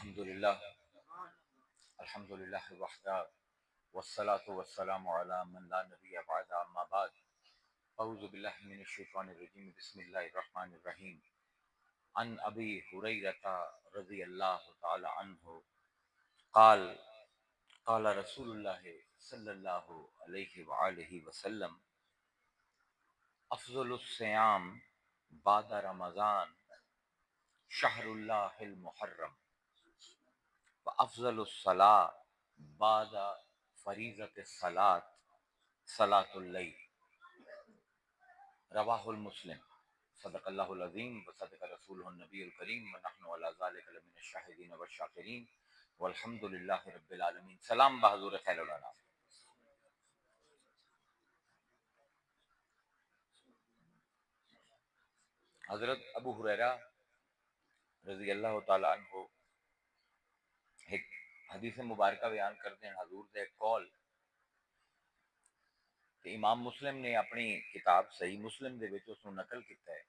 الحمدللہ الحمدللہ وحدہ والصلاة والسلام علی من لا نبی بعد اما بعد اعوذ باللہ من الشیطان الرجیم بسم اللہ الرحمن الرحیم عن ابی ہریرہ رضی اللہ تعالی عنہ قال قال رسول اللہ صلی اللہ علیہ وآلہ وسلم افضل الصیام بعد رمضان شہر اللہ المحرم وافضل الصلاة بعد فریضۃ الصلاة صلاۃ اللیل رواہ المسلم صدق اللہ العظیم وصدق رسولہ النبی الکریم ونحن علی ذلک لمن الشاہدین والشاکرین والحمد للہ رب العالمین۔ سلام بحضور خیر الانام۔ حضرت ابو ہریرہ رضی اللہ تعالی عنہ ایک حدیث مبارکہ بیان کرتے ہیں، حضور دے ایک قول کہ امام مسلم نے اپنی کتاب صحیح مسلم دے وچ اس نو نقل کیتا ہے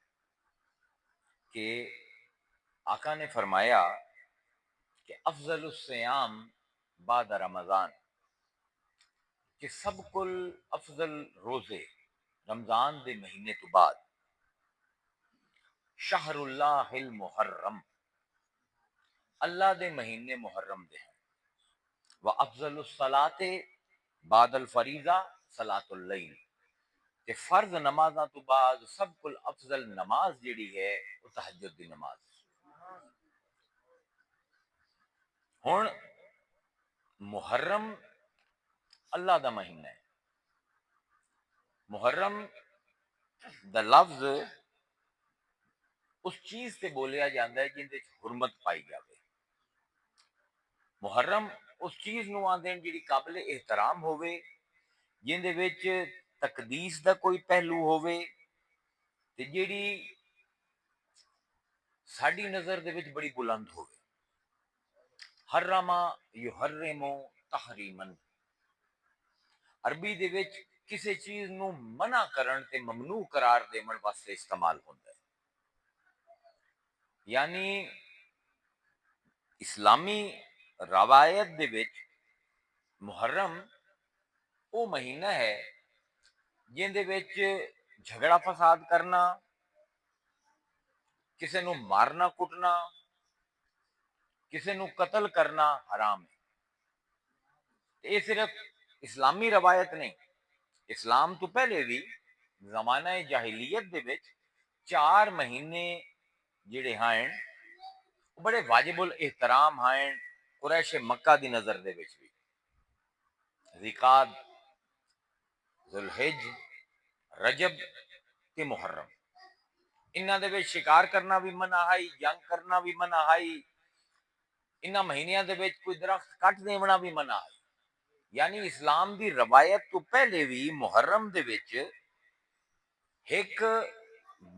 کہ آقا نے فرمایا کہ افضل الصیام بعد رمضان، کہ سب کل افضل روزے رمضان دے مہینے تو بعد شہر اللہ المحرم، اللہ دے مہینے محرم دے ہیں، وافضل الصلاۃ بعد الفریضہ صلاۃ اللیل، کہ فرض نمازاں تو بعد سب کل افضل نماز جیڑی ہے وہ تہجد دی نماز۔ ہن محرم اللہ دا مہینہ ہے، محرم دا لفظ اس چیز تے بولیا جاندا ہے جن دے حرمت پائی جاوے۔ محرم اس چیز نو آندے جڑی قابل احترام ہووے، جن دے وچ تقدیس دا کوئی پہلو ہووے تے جیڑی ساڈی نظر دے وچ بڑی بلند ہووے۔ حرم یحرم تحریما، عربی دے وچ کسی چیز نو منع کرن تے ممنوع قرار دیون واسطے استعمال ہوندا ہے۔ یعنی اسلامی روایت دے وچ محرم وہ مہینہ ہے جن دے وچ جھگڑا فساد کرنا، کسے نو مارنا کٹنا، کسے نو قتل کرنا حرام ہے۔ یہ صرف اسلامی روایت نہیں، اسلام تو پہلے بھی زمانہ جاہلیت دے وچ 4 مہینے جڑے ہیں بڑے واجب الاحترام ہیں قریش مکہ دی نظر دے وچ بھی۔ ذیقعد، ذوالحج، رجب تے محرم، انہاں دے وچ شکار کرنا بھی منع ہے، جنگ کرنا بھی منع ہے، انہاں مہینیاں دے وچ کوئی درخت کٹ دیونا بھی منع ہے۔ یعنی اسلام دی روایت تو پہلے بھی محرم دے وچ ایک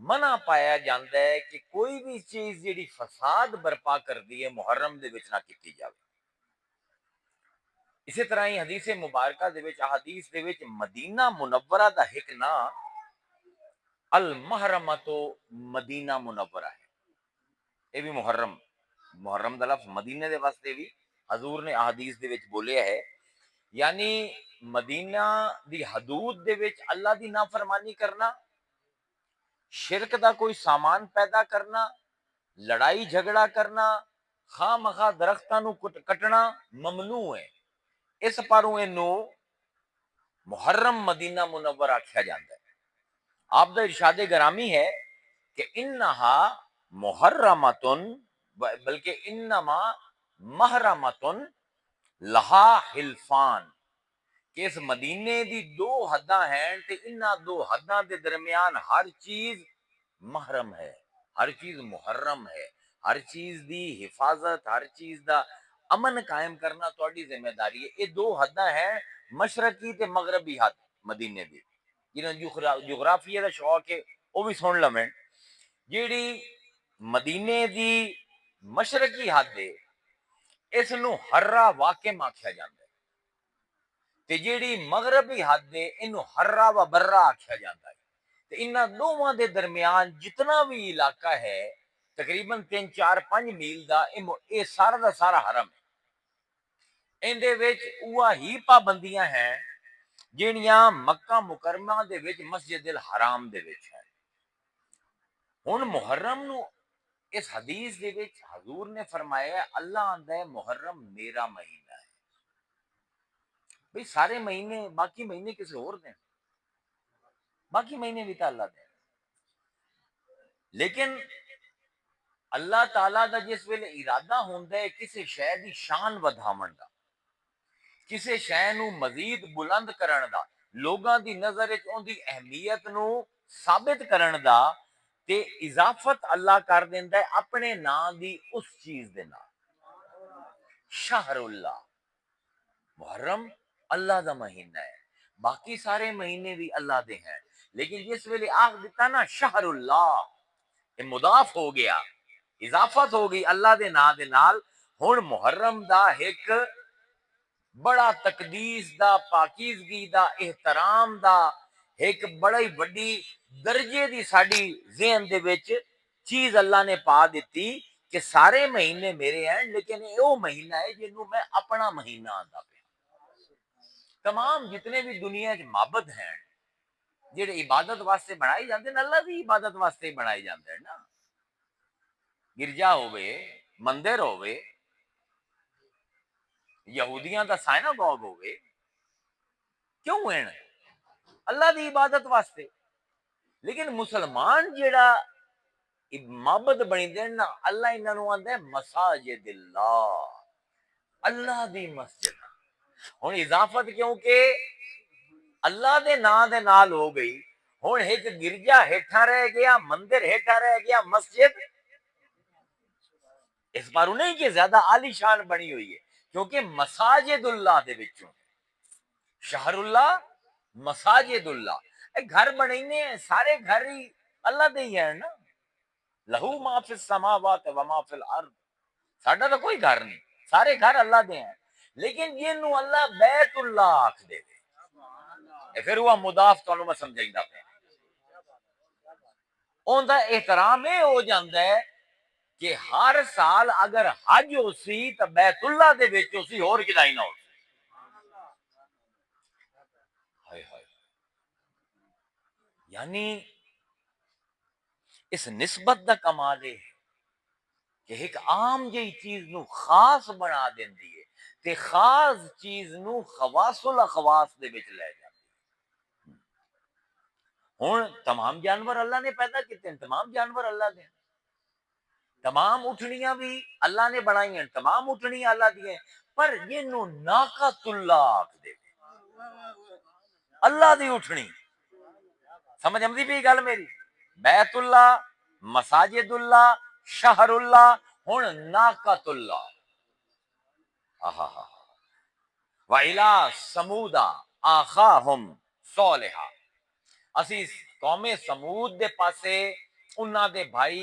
منع پایا جاندا ہے کہ کوئی بھی چیز جڑی فساد برپا کردی ہے محرم دے وچ نہ کیتی جاوے۔ اسی طرح ہی حدیث مبارکہ دے وچ احادیث دے وچ مدینہ منورہ دا ایک نام المحرمۃ مدینہ منورہ ہے۔ یہ بھی محرم دا لفظ مدینے دے واسطے بھی حضور نے احادیث دے وچ بولیا ہے۔ یعنی مدینہ دی حدود دے وچ اللہ دی نافرمانی کرنا، شرک دا کوئی سامان پیدا کرنا، لڑائی جھگڑا کرنا، خواہ مخواہ درختاں نو کٹنا ممنوع ہے۔ اس پاروں اینو محرم مدینہ منور آکھیا جاندا ہے۔ آپ دا ارشاد گرامی ہے کہ انہا محرمتن، بلکہ انما محرمتن لہا حلفان، کہ اس مدینے دی 2 حداں ہیں تے انہاں 2 حداں دے درمیان ہر چیز محرم ہے، ہر چیز محرم ہے، ہر چیز دی حفاظت، ہر چیز دا امن قائم کرنا تہاڈی ذمہ داری ہے۔ یہ 2 حداں ہیں مشرقی تے مغربی حد مدینے دی، جنہاں جغرافیہ دا شوق ہے وہ بھی سن لویں۔ جیڑی مدینے دی مشرقی حد ہے اس نو حرہ واقم آکھیا جاندا ہے، تے جیڑی مغربی حد ہے اینو حرہ و برہ آکھیا جاندا ہے۔ تے انہاں دونوں دے درمیان جتنا بھی علاقہ ہے تقریباً 3-4-5 میل دا یہ سارا دا سارا حرم ہے. اندے وچ اوہ ہی پابندیاں ہیں جہڑیاں مکہ مکرمہ دے وچ مسجد الحرام دے وچ ہیں. ہن محرم نو اس حدیث دے وچ حضور نے فرمایا ہے اللہ آندا ہے محرم میرا مہینہ ہے. بھئی سارے مہینے باقی مہینے کسی اور دیں، باقی مہینے بھی تو اللہ دیں. لیکن اللہ تعالیٰ دا جس ویلے ارادہ ہوندا ہے کسی شے دی شان ودھاون دا، کسی شے نو مزید بلند کرن دا، لوگاں دی نظر وچ اون دی اہمیت نو ثابت کرن دا، تے اضافت اللہ کر دیندا ہے اپنے نام دی اس چیز دے نال. شہر اللہ، محرم اللہ دا مہینہ ہے، باقی سارے مہینے بھی اللہ دے ہیں. لیکن جس ویلے آخ دیتا نا شہر اللہ، یہ مضاف ہو گیا، اضافت ہو گئی اللہ دے نا دے نال. ہن محرم دا ایک بڑا تقدیس دا، پاکیزگی دا، احترام دا ایک بڑی وڈی درجے دی ساڈی ذہن دے وچ چیز اللہ نے پا دیتی کہ سارے مہینے میرے ہیں، لیکن یہ وہ مہینہ ہے جنوں میں اپنا مہینہ آندا پیا. تمام جتنے بھی دنیا چ معبد ہیں جڑے عبادت واسطے بنائے جاندے ہیں، اللہ دی عبادت واسطے ہی بنائے جاندے ہیں نا. گرجا ہوئے، مندر ہوئے، یہودیاں دا سائناگوگ ہوئے، کیوں ہیں؟ اللہ دی عبادت واسطے. لیکن مسلمان جڑا معبد بنی دے نا، اللہ انہاں نوں آندا ہے مساجد اللہ، اللہ دی مسجد. ہن اضافت کیونکہ اللہ دے نام دے نال ہو گئی. ہن ایک گرجا ہیٹھا رہ گیا، مندر ہیٹھا رہ گیا، مسجد اس بار نہیں کہ زیادہ عالی شان بنی ہوئی ہے، کیونکہ مساجد اللہ دے وچوں شہر اللہ، مساجد اللہ. گھر بنینے ہیں، سارے گھر ہی اللہ دے ہی ہیں نا. لہو ما فی السماوات و ما فی الارض، ساڈا تو کوئی گھر نہیں، سارے گھر اللہ دے ہیں. لیکن جنوں اللہ بیت اللہ آکھ دے پھر وہ مضاف تانوں میں سمجھائیندہ پیا، اون دا احترام یہ ہو جاندا ہے کہ ہر سال اگر حج ہو سی تو بیت اللہ دے وچ ہو سی، اور کدائی نہ ہو سی. یعنی اس نسبت دا کمال ہے کہ ایک عام جہی چیز نو خاص بنا دیندی ہے تے خاص چیز نو خواص الاخواص دے وچ لے جاندی. ہن تمام جانور اللہ نے پیدا کیتے ہیں، تمام جانور اللہ دے ہیں. تمام اٹھنیاں بھی اللہ نے بنائی ہیں، تمام اٹھنیاں اللہ دی ہیں. پر جنوں ناقۃ اللہ آکھ دے اللہ دی اٹھنی، سمجھ آمدی پئی گل میری؟ بیت اللہ، مساجد اللہ، شہر اللہ، ہن ناقۃ اللہ. وَإِلَىٰ ثَمُودَ أَخَاهُمْ صَالِحًا، اسی قوم سمود دے پاسے انہاں دے بھائی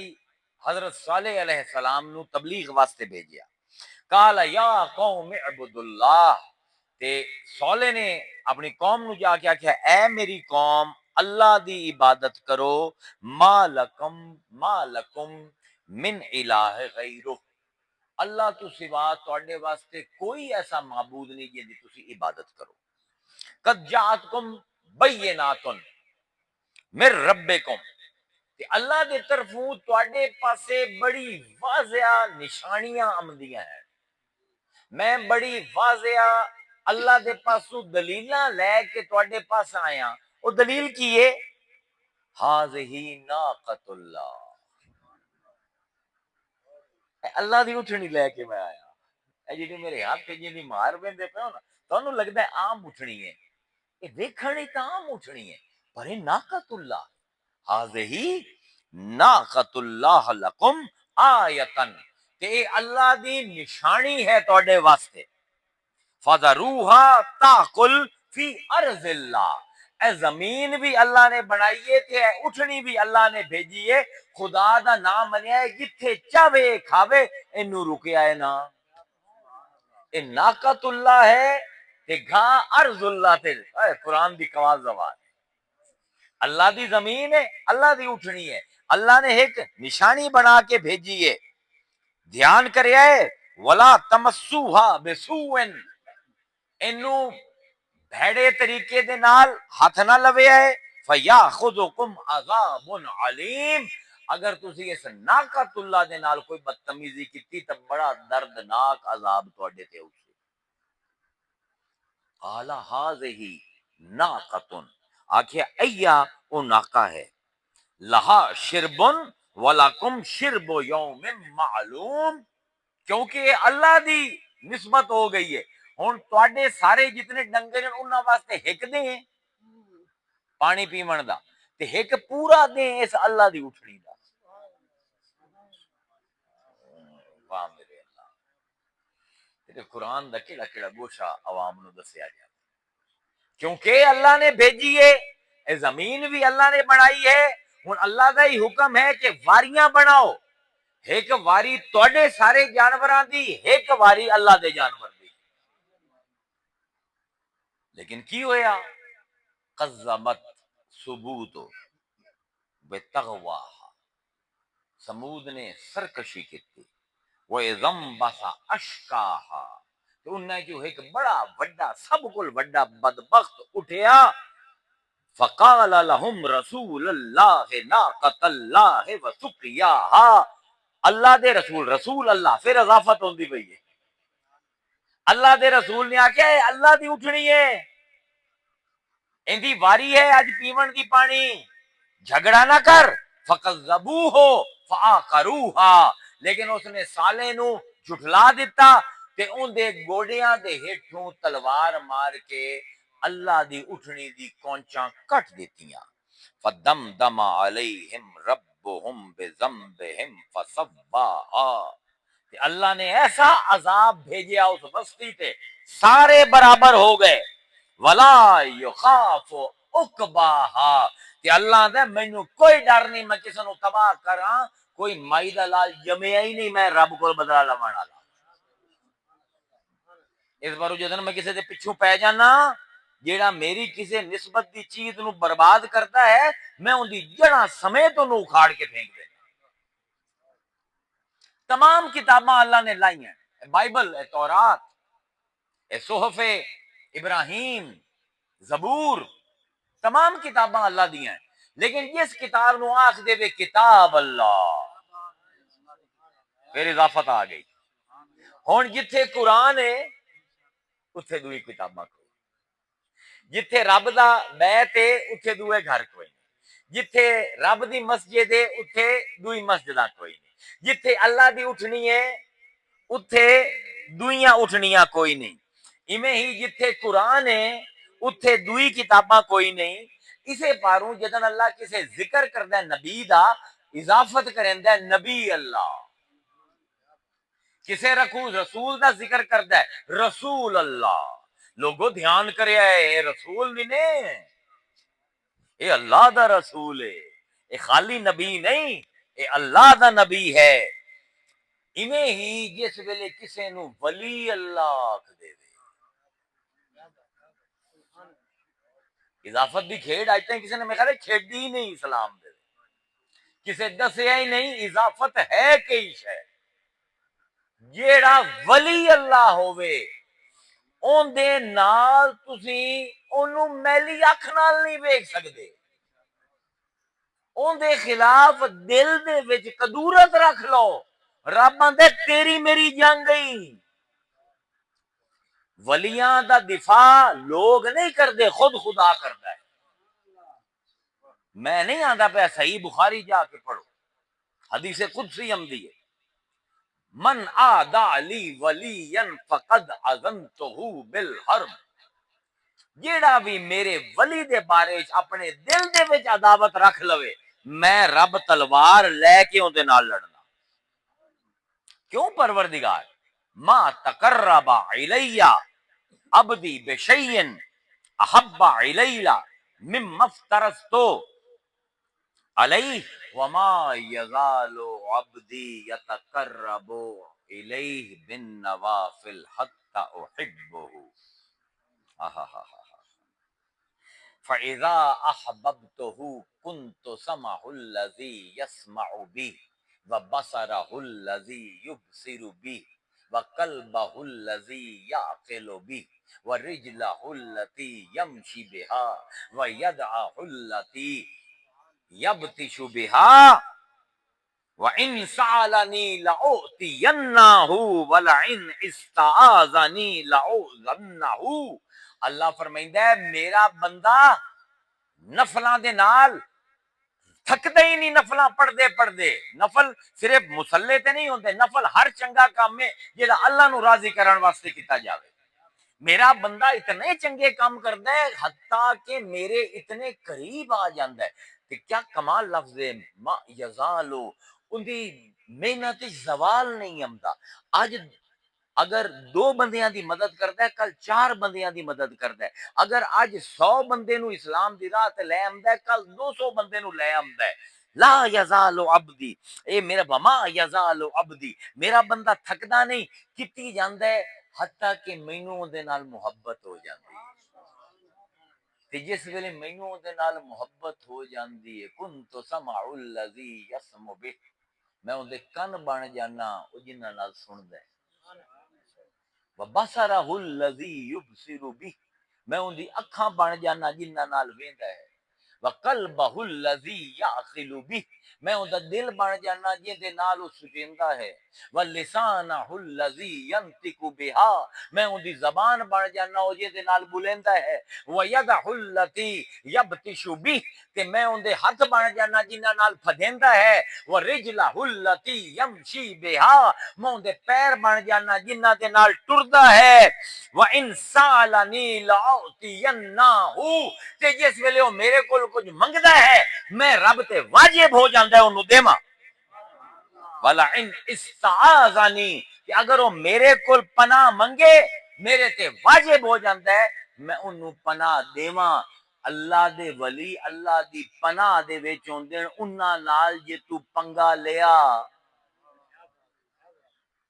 حضرت صالح علیہ السلام نو تبلیغ واسطے بھیجیا. قال یا قوم اعبدوا اللہ، تے صالح نے اپنی قوم نو جا کے آکھیا اے میری قوم اللہ دی عبادت کرو، ما لکم من الہ غیرہ، اللہ تو سوا تواڈے واسطے کوئی ایسا معبود نہیں جن دی تسی عبادت کرو. قد جاءتکم بینات من ربکم، تے اللہ دے طرفوں تواڈے پاسے بڑی واضح نشانیاں آمدیاں ہیں. میں بڑی واضح اللہ دے پاسوں دلیلاں لے کے تواڈے پاس آیا. وہ دلیل کی ہے؟ ہاذہ ناقۃ اللہ، اللہ دی اٹھنی لے کے میں آیا. اے جی میرے ہاتھ جی مار ویندے پے ہو نا، تانوں لگدا ہے عام اٹھنی ہے، یہ ویکھن تا عام اٹھنی ہے، پر یہ ناقۃ اللہ. ہاذہ ناقۃ اللہ لکم آیتن، تے اللہ دی نشانی ہے تواڈے واسطے. فذروها تاکل فی ارض اللہ، اے زمین بھی اللہ نے بنائی ہے تے اٹھنی بھی اللہ نے بھیجی ہے. خدا دا نام منیا ہے، جتھے چاہے کھاوے، اینو رکیا ہے نا. اے ناقۃ اللہ ہے تے گھاں ارض اللہ تے. قرآن دی کمال زبان ہے. اللہ دی زمین ہے، اللہ دی اٹھنی ہے. اللہ نے ایک نشانی بنا کے بھیجی ہے. دھیان کریا ہے ولا تمسوها بسوء, اینو بھڑے طریقے دے نال ہاتھ نہ لویا ہے. فیاخذکم عذاب علیم, اگر تسی اس ناقۃ اللہ دے نال کوئی بدتمیزی کیتی تو بڑا دردناک عذاب تواڈے تے ہوسی. قال هذه ناقۃ, آکھیا ایا او ناقہ ہے, لہا شربن ولکم شرب یوم معلوم, کیونکہ یہ اللہ دی نسبت ہو گئی ہے. ہن تواڈے سارے جتنے ڈنگر ہیں انہاں واسطے ایک دے ہیں پانی پیون دا, تے ایک پورا دے اس اللہ دی اٹھڑی دا. واہ میرے اللہ, تے قرآن دا کیڑا کیڑا گوشہ عوام نو دسیا گیا, کیونکہ اللہ نے بھیجی ہے, اے زمین بھی اللہ نے بنائی ہے. ہن اللہ دا ہی حکم ہے کہ واریاں بناؤ, ایک واری تواڈے سارے جانوراں دی, ایک واری اللہ دے جانور دی. لیکن کی ہویا, قذبت ثبوت بتغواها, سمود نے سرکشی کی, وَإِذَنْ بَسَ أَشْكَاهَا, تو انہیں جو ایک بڑا وڈا سب کل وڈا بدبخت اٹھیا. فَقَالَ لَهُمْ رَسُولُ اللَّهِ نَاقَةَ اللَّهِ وَسُقْيَاهَا, اللہ دے رسول, رسول اللہ پھر اضافت ہوندی پئی ہے. اللہ دے رسول نے آکھیا ہے اللہ دی اٹھنی ہے, ایندی واری ہے اج پیون دی پانی, جھگڑا نہ کر. فَقَذَّبُوهُ فَعَقَرُوهَا, لیکن اس نے سالے نو جھٹلا دیتا تے اون دے گوڑیاں دے ہیٹھوں تلوار مار کے اللہ دی اٹھنی دی کونچاں کٹ دیتیاں. فَدَمْدَمَ عَلَيْهِمْ رَبُّهُمْ بِذَنبِهِمْ فَسَوَّاهَا, کہ اللہ نے ایسا عذاب بھیجیا اس بستی تے سارے برابر ہو گئے. ولا یخاف عقباها, کہ اللہ دے مینوں کوئی ڈر نہیں, میں کسی نو تباہ کراں, کوئی مائی دا لال جمیا ہی نہیں, میں رب کول بدلا لواں والا. اس بار جدن میں کسی دے پیچھوں پی جانا, جیڑا میری کسی نسبت دی چیز نو برباد کرتا ہے, میں ان دی جڑاں سمیت انہوں اکھاڑ کے پھینک دینا. تمام کتاباں اللہ نے لائی ہیں, بائبل, تورات, صحف ابراہیم, زبور, تمام کتاباں اللہ دی ہیں. لیکن جس کتاب نو آکھ دے وے کتاب اللہ, پھر اضافت آ گئی. ہن جتھے قرآن ہے اتھے دوئی کتاباں کوئی, جتھے رب دا بیت ہے اتھے دوئے گھر کوئی نہیں, جتھے رب دی مسجد ہے اتھے دوئی مسجداں کوئی نہیں, جتھے اللہ دی اٹھنی ہے اتھے دوئیاں اٹھنیاں کوئی نہیں. ایویں ہی جتھے قرآن ہے اتھے دوئی کتاباں کوئی نہیں. اسے پاروں جدن اللہ کسے ذکر کردا ہے نبی دا, اضافت کریندا ہے نبی اللہ, کسے رسول دا ذکر کردا ہے رسول اللہ. لوگوں دھیان کریا ہے, اے رسول نہیں نے, اے اللہ دا رسول ہے, اے خالی نبی نہیں, اے اللہ دا نبی ہے. ایویں ہی جس ویلے کسے نو ولی اللہ آکھ دے, اضافت دی کھیڑ آج تک کسی نے میرے خیال ہے کھیڑی ہی نہیں اسلام دے, کسے دسیا ہی نہیں اضافت ہے کئی شے. جیڑا ولی اللہ ہووے اون دے نال تسی اونوں میلی اکھ نال نہیں ویکھ سکدے, اون دے خلاف دل دے وچ قدورت رکھ لو, رب آندا تیری میری جنگ گئی. ولیاں دا دفاع لوگ نہیں کردے, خود خدا کردا ہے. میں نہیں آندا پیا صحیح بخاری جا کے پڑھو, حدیث قدسی آمدی ہے, من آدى لی ولیا فقد اذنته بالحرب, جیڑا بھی میرے ولی دے بارے اپنے دل دے وچ عداوت رکھ لوے, میں رب تلوار لے کے اون دے نال لڑنا. کیوں پروردگار, ما تقرب الی عبدی بشیء احب الی مما افترضت علیہ وما یزال عبدی یتقرب الیہ بالنوافل حتی احبہ. فَإِذَا أَحْبَبْتُهُ كُنْتُ سَمْعَهُ الَّذِي يَسْمَعُ بِهِ وَبَصَرَهُ الَّذِي يُبْصِرُ بِهِ وَقَلْبَهُ الَّذِي يَعْقِلُ بِهِ وَرِجْلَهُ الَّتِي يَمْشِي بِهَا وَيَدَهُ الَّتِي يَبْطِشُ بِهَا وَإِنْ سَأَلَنِي لَأُعْطِيَنَّهُ وَلَئِنْ اسْتَعَاذَنِي لَأُعْذَنَّهُ۔ اللہ فرمائندا ہے میرا بندہ نفلاں دے نال تھکدا ہی نہیں، نفلاں پڑھدے پڑھدے۔ نفل صرف مصلے تے نہیں ہوندے، نفل ہر چنگا کام ہے جڑا اللہ نو راضی کرن واسطے کیتا جاوے۔ میرا بندہ اتنے چنگے کام کردا ہے حتیٰ کہ میرے اتنے قریب آ جاندا ہے۔ کہ کیا کمال لفظ ہے، ما یزالو، ان دی محنت زوال نہیں آمدا۔ اج اگر 2 بندیاں دی مدد کردا ہے، کل 4 بندیاں دی مدد کردا ہے۔ اگر اج 100 بندے نو اسلام دی راہ تے لے آمدا ہے، کل 200 بندے نو لے آمدا ہے۔ لا یزال عبدی، اے میرا وما یزال عبدی، میرا بندہ تھکدا نہیں، کیتی جاندا ہے حتیٰ کہ مینوں دے نال محبت ہو جاندی ہے۔ تے جس ویلے مینوں دے نال محبت ہو جاندی ہے، کنت سمع الذی یسمع بہ، میں اون دے کن بن جانا او جنہاں نال سندا ہے۔ وبصرہ الذی یبصر بہ، میں اون دی اکھاں بن جانا جنہاں نال ویندا ہے۔ وقلبہ الذی یعقل بہ، میں اون دا دل بن جانا جن دے نال او سوچیندا ہے۔ ولسانہ الذی ینطق بہا، میں اون دی زبان بن جانا او جن دے نال بولیندا ہے۔ ویدہ التی یبطش بہ، تے میں اون دے ہاتھ بن جانا جنہاں نال پھدیندا ہے۔ ورجلہ التی یمشی بہا، میں اون دے پیر بن جانا جنہاں دے نال ٹردا ہے۔ وَإِنْ سَأَلَنِي لَأُعْطِيَنَّهُ، تے جس ویلے او میرے کول کچھ منگدا ہے میں رب تے واجب ہو جاندا ہے اونوں دیواں۔ وَلَئِنْ اسْتَعَاذَنِي، کہ اگر وہ میرے کول پناہ منگے میرے تے واجب ہو جاندا ہے میں اونوں پناہ دیواں۔ اللہ دے ولی اللہ دی پناہ دے وچ ہوندے انہاں نال جے تو پنگا لیا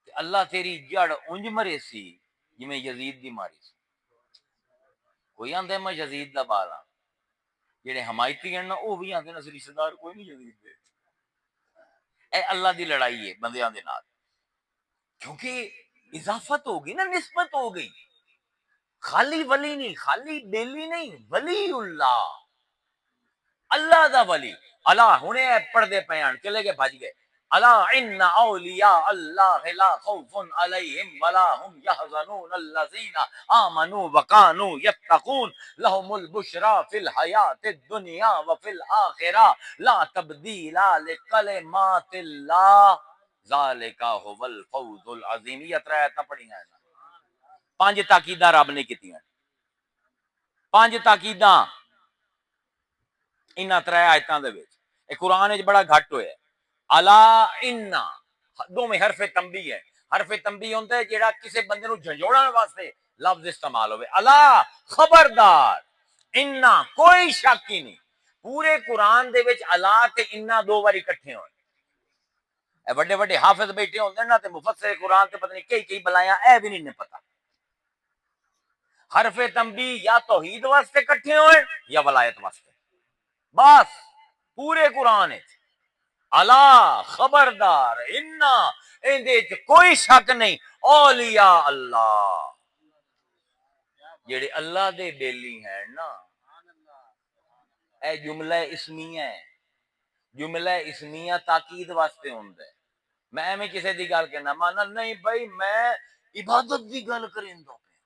تے اللہ تیری جڑ اونج مرے سی جویں یزید دی ماری سی۔ کوئی آندا میں یزید دا بال ہاں، جڑے حمایتی ہیں نا وہ بھی آندے نا رشتہ دار کوئی نہیں یزید دے۔ اے اللہ دی لڑائی ہے بندیاں دے نال، کیونکہ اضافت ہو گئی نا، نسبت ہو گئی۔ خالی ولی نہیں، خالی بیلی نہیں، ولی اللہ، اللہ دا ولی۔ اللہ ہنے پڑھدے پیان چلے گئے بھج گئے۔ الا ان اولیاء اللہ لا خوف علیہم ولا هم يحزنون الذین آمنوا وكانوا يتقون لهم البشرى في الحیاة الدنیا وفي الآخرة لا تبدیل لکلمات اللہ ذالک هو الفوز العظیم۔ یہ اترایتاں پڑھی ہیں، 5 تاکیداں رب نے کیتیاں، 5 تاکیداں انہاں 3 آیتاں دے وچ۔ اے قرآن وچ بڑا گھٹ ہویا ہے۔ الا ان، دو میں حرف تنبیہ ہے۔ حرف تنبیہ ہوندا ہے جیڑا کسے بندے نو جھنجھوڑن واسطے لفظ استعمال ہوئے۔ الا خبردار، انا کوئی شک ہی نہیں۔ پورے قرآن دے وچ الا تے انا 2 واری اکٹھے ہوئے۔ اے بڑے بڑے حافظ بیٹھے ہوندے نا تے مفسر قرآن تے پتہ نہیں کئی بلایاں اے بھی نہیں پتہ۔ حرف تنبیہ یا توحید واسطے اکٹھے ہوئے یا ولایت واسطے، بس پورے قرآن ہے۔ الا خبردار، انا اندے وچ کوئی شک نہیں، اولیاء اللہ، جڑے اللہ دے بیلی ہیں نا، اے جملہ اسمیہ ہے۔ جملہ اسمیہ تاکید واسطے ہوندا ہے۔ میں ایویں کسے دی گل کہنا مانا نہیں بھائی، میں عبادت دی گل کریندا پیا،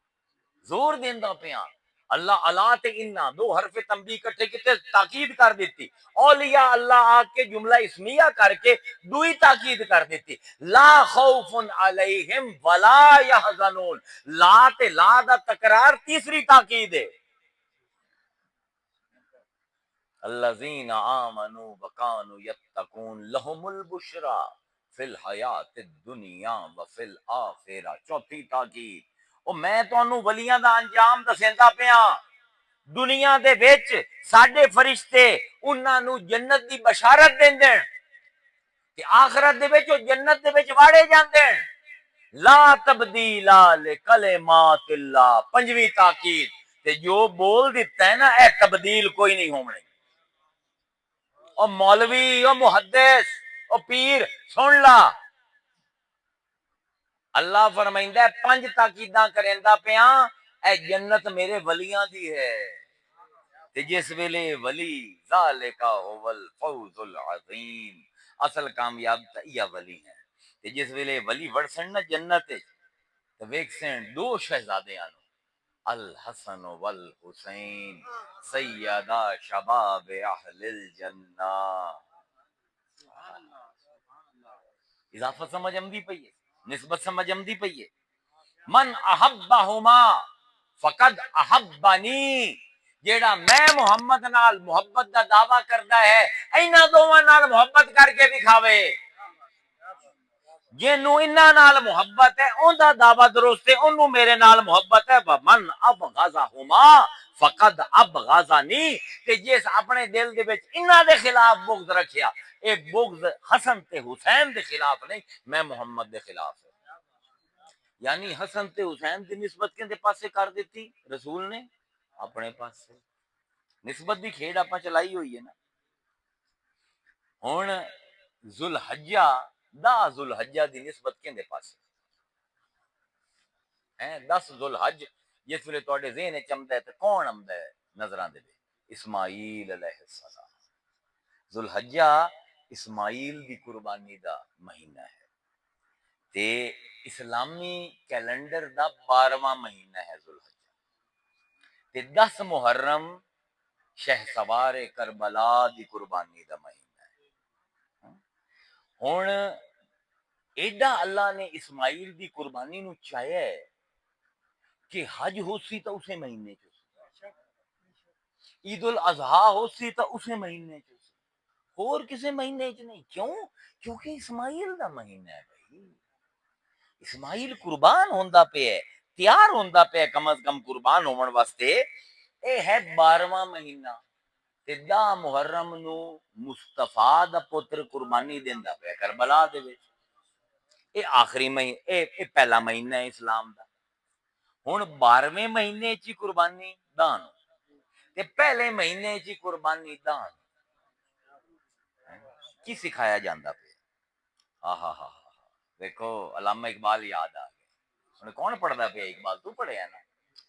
زور دیندا پیا۔ اللہ اللہ تے انا 2 حرف تنبیہ اکٹھے کیتے تاکید کر دیتی۔ اولیاء اللہ آ کے جملہ اسمیہ کر کے دوئی تاکید کر دیتی۔ لا خوف علیہم ولا یحزنون، لا تے لا دا تکرار تیسری تاکید ہے۔ الذین آمنوا وکانوا یتقون لهم البشرى فی الحیاۃ الدنیا وفی الآخرہ، چوتھی تاکید۔ او میں تانوں ولیاں دا انجام دسیندا پیا۔ دنیا دے وچ ساڈے فرشتے انہاں نو جنت دی بشارت دیندے تے آخرت دے وچ او جنت دے وچ واڑے جاندے۔ لا تبدیل لکلمات اللہ، 5ویں تاکید۔ تے جو بول دیتا ہے نا اے تبدیل کوئی نہیں ہونے. او مولوی او محدث او پیر سن لا, اللہ فرمائندا ہے 5 تاکیداں کریندا پیاں اے جنت میرے ولیاں دی ہے. تے جس ویلے ولی ذالک هو الفوز العظیم, اصل کامیاب یا ولی ہے. تے جس ویلے ولی وڑسن نا جنت تے ویکھسن 2 شہزادیاں نو, الحسن والحسین سیدا شباب اہل الجنہ. اضافت سمجھ آمدی پئی ہے, نسبت سمجھ آمدی پئی ہے. من احبہما فقد احبنی, جیڑا میں محمد نال محبت دا دعویٰ کردا ہے اینا دوواں نال محبت کر کے دکھاوے. جنوں انہاں نال محبت ہے اوندا دعویٰ درست ہے, اونوں میرے نال محبت ہے. من ابغضہما فقد ابغضنی, کہ جس اپنے دل دے وچ انہاں دے خلاف بغض رکھیا, اے بغض حسن تے حسین دے خلاف نہیں, میں محمد دے خلاف ہے. یعنی حسن تے حسین دی نسبت کندے پاسے کر دیتی رسول نے, اپنے پاسے. نسبت دی کھیڑ آپ چلائی ہوئی ہے نا. ہن ذوالحجہ دا ذوالحجہ دی نسبت کندے پاسے ہیں؟ 10 ذوالحج جس ویلے تواڈے ذہن وچ آندا ہے تے کون آندا ہے نظراں دے وچ؟ اسماعیل علیہ السلام. ذوالحجہ اسماعیل دی قربانی دا مہینہ ہے تے اسلامی کیلنڈر دا 12واں مہینہ ہے ذوالحجہ. تے 10 محرم شہ سوار کربلا دی قربانی دا مہینہ ہے. ہن ایڈا اللہ نے اسماعیل دی قربانی نو چاہیا ہے کہ حج ہو سی تو اسے مہینے چ, عید الاضحیٰ ہو سی تو اسے مہینے چ, اور کسی مہینے چ نہیں. کیوں؟ کیونکہ اسماعیل دا مہینہ ہے بھائی. اسماعیل قربان ہوندا پہ ہے, تیار ہوندا پہ ہے کم از کم قربان ہون واسطے. اے ہے 12واں مہینہ تے 10 محرم نو مصطفیٰ دا پتر قربانی دیندا پہ کربلا دے وچ. اے آخری مہینہ, اے پہلا مہینہ ہے اسلام دا. ہن 12ویں مہینے چ قربانی دان تے پہلے مہینے چ قربانی دان کی سکھایا جاندا پہ؟ آہا ہا ہا, دیکھو علامہ اقبال یاد آ گئے. ہن کون پڑھدا پیا؟ اقبال تو پڑھیا نا.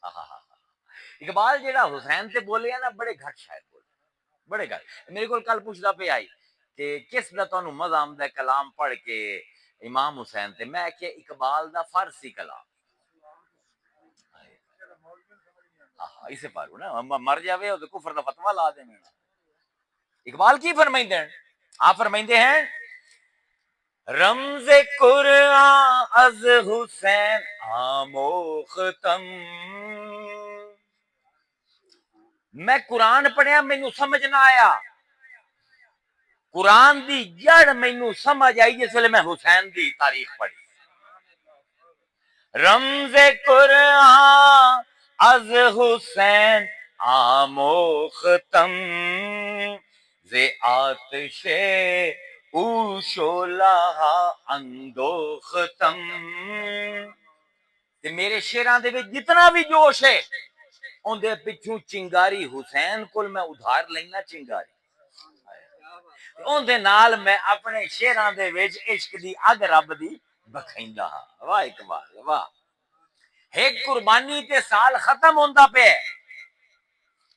آہا ہا ہا, اقبال جیڑا حسین تے بولیا نا بڑے گھٹ شاعر بولے, بڑے گھٹ. میرے کول کل پوچھدا پہ آئی کہ کس دا تانوں مزہ آندا ہے کلام پڑھ کے امام حسین تے؟ میں کہ اقبال دا فارسی کلام. اسے پارو نا مر جاوے او کفر دا فتوی لا دے. اقبال کی فرمائندے ہیں؟ آپ فرمائندے ہیں رمز قرآن از حسین آموختم. میں قرآن پڑھیا مینوں سمجھ نہ آیا, قرآن دی جڑ مینوں سمجھ آئی جس ویلے میں حسین دی تاریخ پڑھی. رمز قرآن از حسین آموختم ز آتش او شعلہ اندوختم. تے میرے شعراں دے وچ جتنا بھی جوش ہے اون دے پچھوں چنگاری حسین کول میں ادھار لینا چنگاری. اون دے نال میں اپنے شعراں دے وچ عشق دی اگ رب دی بکھیندا ہاں. واہ اقبال واہ. ایک قربانی تے سال ختم ہوندا پہ,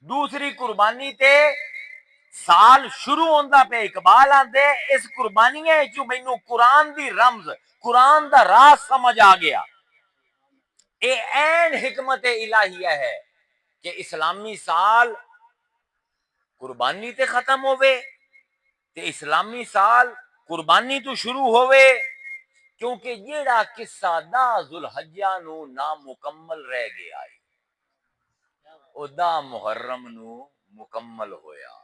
دوسری قربانی تے سال شروع ہوندا پہ. اقبال آندے اس قربانیاں وچ مینوں قرآن دی رمز, قرآن دا راز سمجھ آ گیا. اے عین حکمت الہیہ ہے کہ اسلامی سال قربانی تے ختم ہوئے تے اسلامی سال قربانی تو شروع ہوئے, کیونکہ جیڑا قصہ دا ذوالحجہ نو نامکمل رہ گیا ہے او دا محرم نو مکمل ہویا.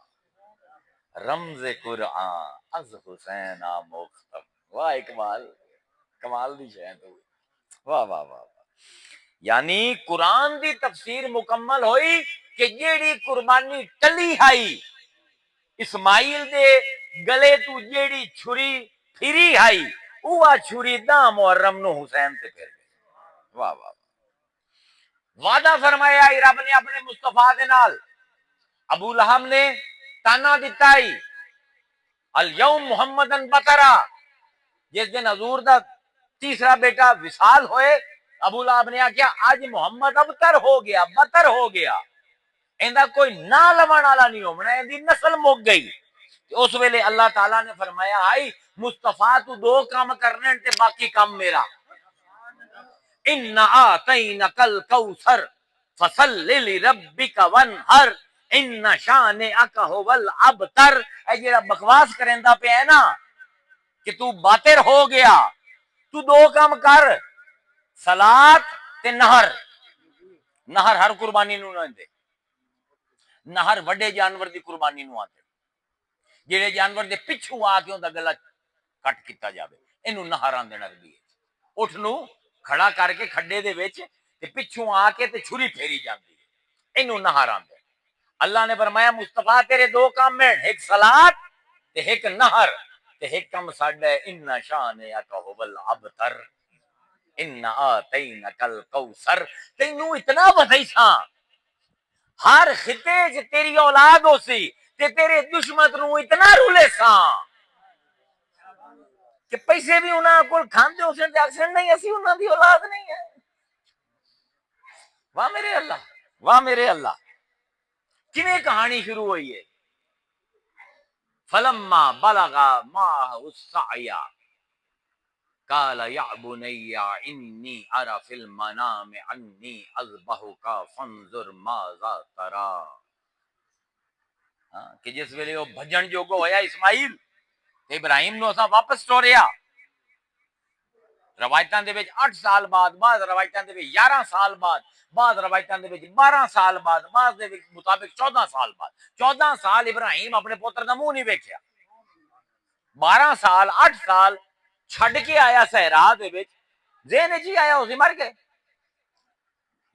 رمز قرآن از حسین آموختم. واہ اقبال, کمال دی شے تو. واہ واہ واہ. یعنی قرآن دی تفسیر مکمل ہوئی کہ جیڑی قربانی ٹلی آئی اسماعیل دے گلے تو جیڑی چھری پھری آئی اوہ چھری دا محرم نو حسین تے پھر گئی. واہ واہ. وعدہ فرمایا رب نے اپنے مصطفیٰ دے نال. ابو لہب نے تانا دیتا ہی الیوم محمدن بطرا. جس دن حضور دا تیسرا بیٹا وصال ہوئے ابو لہب نے کیا آج محمد ابتر ہو گیا, بطر ہو گیا, ایندا کوئی نہ لوان والا نہیں ہونا, ایندی نسل مک گئی. اس ویلے اللہ تعالیٰ نے فرمایا ہائی مصطفیٰ تو دو کام کرنے تے باقی کام میرا. اِنَّا آتَيْنَكَ الْكَوْثَرَ فَصَلِّ لِرَبِّكَ وَانْحَرْ اِنَّ شَانِئَكَ هُوَ الْأَبْتَرُ. اے جڑا بکواس کریندا پیا ہے نا کہ تو باطر ہو گیا, تو دو کام کر, صلات تے نہر. نہر ہر قربانی نو نہ دے, نہر وڈے جانور دی قربانی نو آتے جڑے جانور دے پچھوں آ کے اوندا گلا کٹ کیتا جاوے, اینو نہر آندے نے عربی. اٹھ نو کھڑا کر کے کھڈے دے وچ تے پچھوں آ کے تے چھری پھیری جاندی ہے, اینو نہر آندے. اللہ نے فرمایا مصطفیٰ تیرے دو کام ہیں, ایک صلات تے ایک نہر, تے ایک کام ساڈا ہے ان شانئک هو الابتر ان آتینک الکوثر. تینوں اتنا وسیع سا ہر خطے چ تیری اولاد ہو سی تے تیرے دشمن نو اتنا رولے سا کہ پیسے بھی انہاں کول کھاندے ہو سن تے اکثر نہیں اسی انہاں دی اولاد نہیں ہے. واہ میرے اللہ, واہ میرے اللہ. کیویں کہانی شروع ہوئی ہے؟ فلما بلغ معه السعي قال يا بني اني ارى في المنام عني اذبحك فانظر ماذا ترى. کہ جس ویلے وہ بھجن جوگو ہویا اسماعیل تے ابراہیم نو اساں واپس ٹوریا, روایتاں دے وچ 8 سال بعد, بعض روایتاں دے وچ 11 سال بعد, بعض روایتاں دے وچ 12 سال بعد, بعض دے مطابق 14 سال بعد. 14 سال ابراہیم اپنے پتر دا منہ نہیں ویکھیا, 12 سال 8 سال چھڈ کے آیا صحرا دے وچ, ذہن جی آیا اسی مر گئے,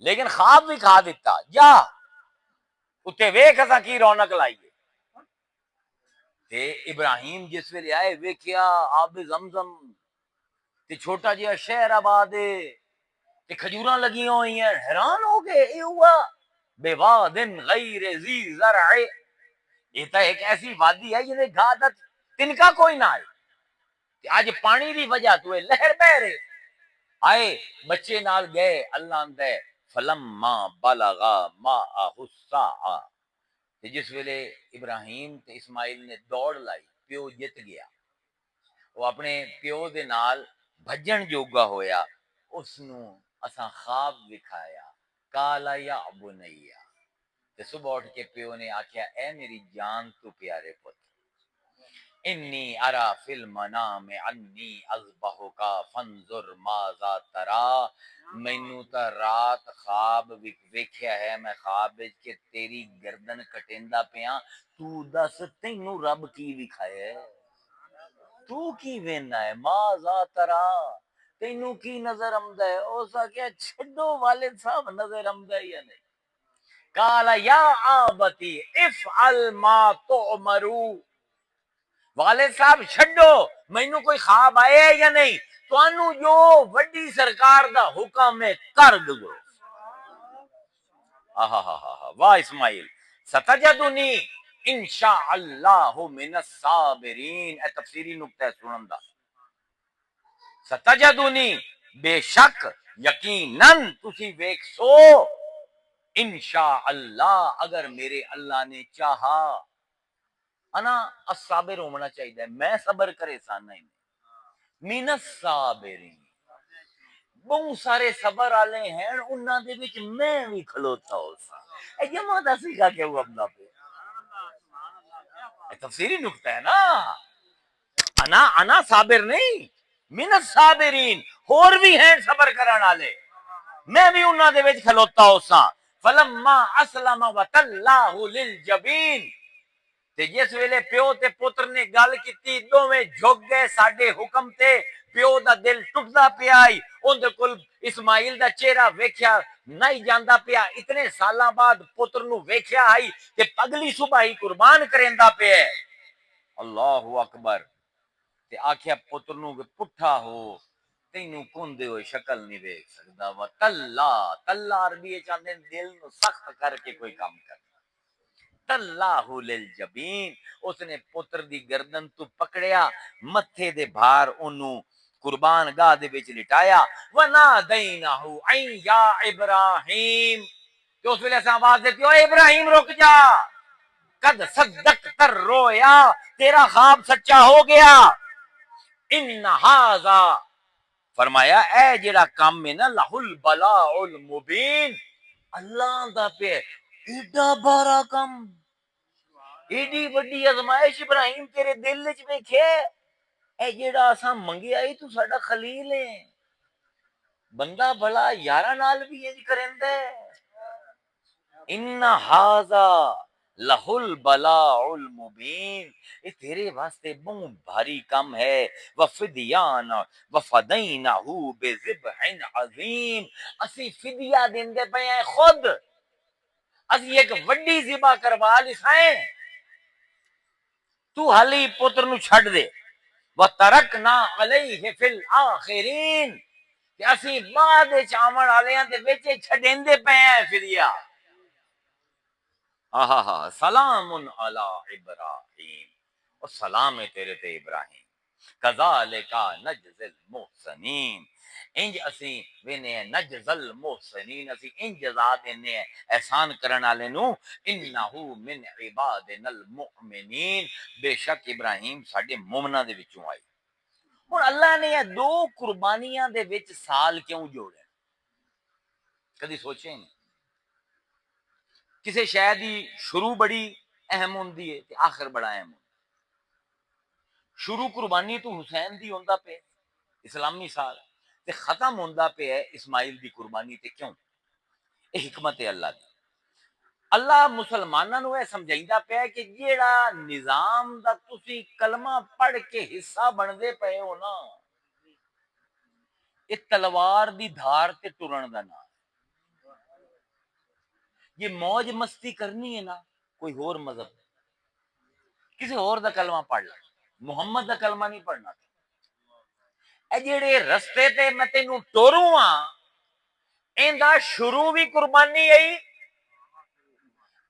لیکن خواب بھی کھا دیتا جا اتے ویکھ اساں کی رونق لائیے. تے ابراہیم جس ویلے آئے ویکھیا آب زمزم تے چھوٹا جہا شہر آباد تے کھجوراں لگیاں ہوئی ہیں, حیران ہو گئے اے ہوا بے وادن غیر ذی زرع, یہ تو ایک ایسی وادی ہے جنہیں گھادت تنکا کوئی نہ ہے. آج پانی دی وجہ تو ہے لہر بہ رہے آئے بچے نال گئے. اللہ دے فلما بلغا معه السعي, جس ویلے ابراہیم تے اسماعیل نے دوڑ لائی, پیو جت گیا, وہ اپنے پیو دے نال بھجن جوگا ہویا, اس نو اساں خواب دکھایا. کالا یا بنیا, تے صبح اٹھ کے پیو نے آکھیا اے میری جان تو پیارے پتر, انی ارا فی المنام انی اذبحک فانظر ماذا ترى, مینوں تا رات خواب ویکھیا ہے, میں خواب وچ کہ تیری گردن کٹیندا پیاں, تو دس تینوں رب کی وکھایا ہے, تو کی وینا ہے, ماذا ترى تینوں کی نظر آمدا ہے. اس آکھیا چھڈو والد صاحب نظر آمدا ہے یا نہیں. قال یا آبتی افعل ما تؤمر, والد صاحب چھڈو, مینوں کوئی خواب آیا ہے یا نہیں, تانوں جو وڈی سرکار دا حکم ہے کر دو. واہ اسماعیل, ستجدنی انشاء اللہ من الصابرین. اے تفسیری نقطہ ہے سنن دا, ستجدنی بے شک یقیناً تسی ویکھ سو, انشاء اللہ اگر میرے اللہ نے چاہا. انا الصابر ہونا چاہیے, میں صبر کرے سا نہیں, من الصابرین, بہت سارے صبر والے ہیں انہاں دے وچ میں بھی کھلوتا ہو سا. اے جمع دا سیکھا کہ وہ اپنا پہ تفسیری نقطہ ہے نا, انا صابر نہیں, من الصابرین, اور بھی ہیں صبر کرن والے, میں بھی انہاں دے وچ کھلوتا ہو سا. فلما اسلم وتلہ للجبین, تے جس ویلے پیو تے پتر نے گل کیتی دوویں جھک گئے ساڈے حکم تے. پیو دا دل ٹکدا پیا, اون دے کول اسماعیل دا چہرہ ویکھیا نہیں جاندا پیا, اتنے سالاں بعد پتر نو ویکھیا آئی تے اگلی صبح ہی قربان کریندا پیا. اللہ اکبر. تے آکھیا پتر نو کہ پٹھا ہو, تینوں کوندے ہوئے شکل نہیں دیکھ سکتا. و تلا تلا عربی چاہتے ہیں دل نو سخت کر کے کوئی کام کرنا. تَلَّهُ لِلْجَبِينَ اس نے پتر دی گردن تو پکڑیا متھے دے بھار اونوں قربان گاہ دے وچ لٹایا. وَنَادَيْنَهُ أَن يَا إِبْرَاهِيمُ کہ اس ویلے سے آواز دیتی او ابراہیم رک جا قد صدقت الرؤیا تیرا خواب سچا ہو گیا. ان ھذا فرمایا اے جڑا کام ہے نا لہ البلاء المبین اللہ دا پہ ایڈا بارا کم ایڈی وڈی ازمائش ابراہیم تیرے دل وچ ویکھے اے جڑا اساں منگیا اے تو ساڈا خلیل ہے بندہ بھلا یاراں نال بھی انج کریندا ہے. ان ھذا لہ البلاء المبین یہ تیرے واسطے بہت بھاری کام ہے. وفدیان وفدینہ بذبح عظیم اسی فدیہ دیندے پئے ہیں خود اسی ایک وڈی ذبح کروا لسائیں تو حالی پتر نو چھڈ دے. وترکنا علیہ فی الاخرین کہ اسی بعد وچ آون والیاں دے وچ چھڈیندے پئے ہیں فدیہ. سلام علی ابراہیم اور سلام ہے تیرے تے ابراہیم. کذالک نجزی المحسنین انج اسی وینے نجزی المحسنین اسی انج جزا دینے ہیں احسان کرن والے نو. انہ من عبادنا المؤمنین بے شک ابراہیم ساڈے مومناں دے وچوں آئی. ہن اللہ نے یہ دو قربانیاں دے وچ سال کیوں جوڑے کدی سوچے نہیں؟ کسی شے دی شروع بڑی اہم ہوندی ہے تے آخر بڑا اہم ہوندا. شروع قربانی تو حسین دی ہوندا پے اسلامی سال تے ختم ہوندا پے ہے اسماعیل دی قربانی تے کیوں؟ یہ حکمت ہے اللہ دی. اللہ مسلماناں نو یہ سمجھائندا پیا کہ جیڑا نظام دا تسی کلمہ پڑھ کے حصہ بندے پئے ہو نا یہ تلوار دی دھار تے ٹرن دا نام. یہ موج مستی کرنی ہے نا کوئی اور مذہب کسی اور دا کلمہ پڑھ لے محمد دا کلمہ نہیں پڑھنا. اے جڑے رستے تے میں تینوں ٹوروں ہاں ایندا شروع بھی قربانی ہے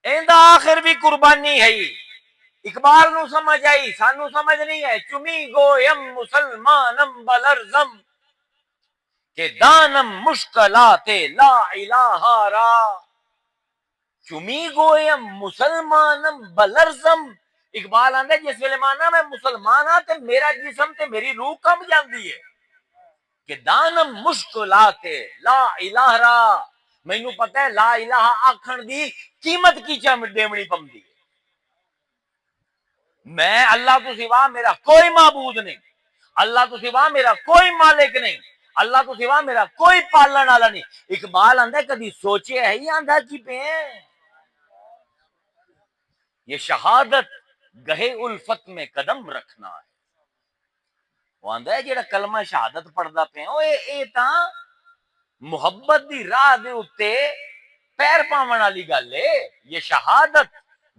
ایندا آخر بھی قربانی ہے. اقبال نو سمجھ آئی سانو سمجھ نہیں ہے. چمی گویم مسلمانم بلرزم کہ دانم مشکلات لا الہ را. چمی گویم مسلمانم بلرزم اقبال آندا جس ویلے مانا میں مسلمان ہاں تے میرا جسم تے میری روح کم جاندی ہے کہ دانم مشکلات لا الہ را مینوں پتہ ہے لا الہ آکھن دی قیمت کی دیونی پوندی ہے. میں اللہ تو سوا میرا کوئی معبود نہیں اللہ تو سوا میرا کوئی مالک نہیں اللہ تو سوا میرا کوئی پالن والا نہیں. اقبال آندا کبھی سوچے ہے ہی آندا کی پہ یہ شہادت گہے الفت میں قدم رکھنا ہے. وہ آندا ہے جڑا کلمہ شہادت پڑھدا پیا اے تاں محبت دی راہ دے اوتے پیر پاون والی گل ہے. یہ شہادت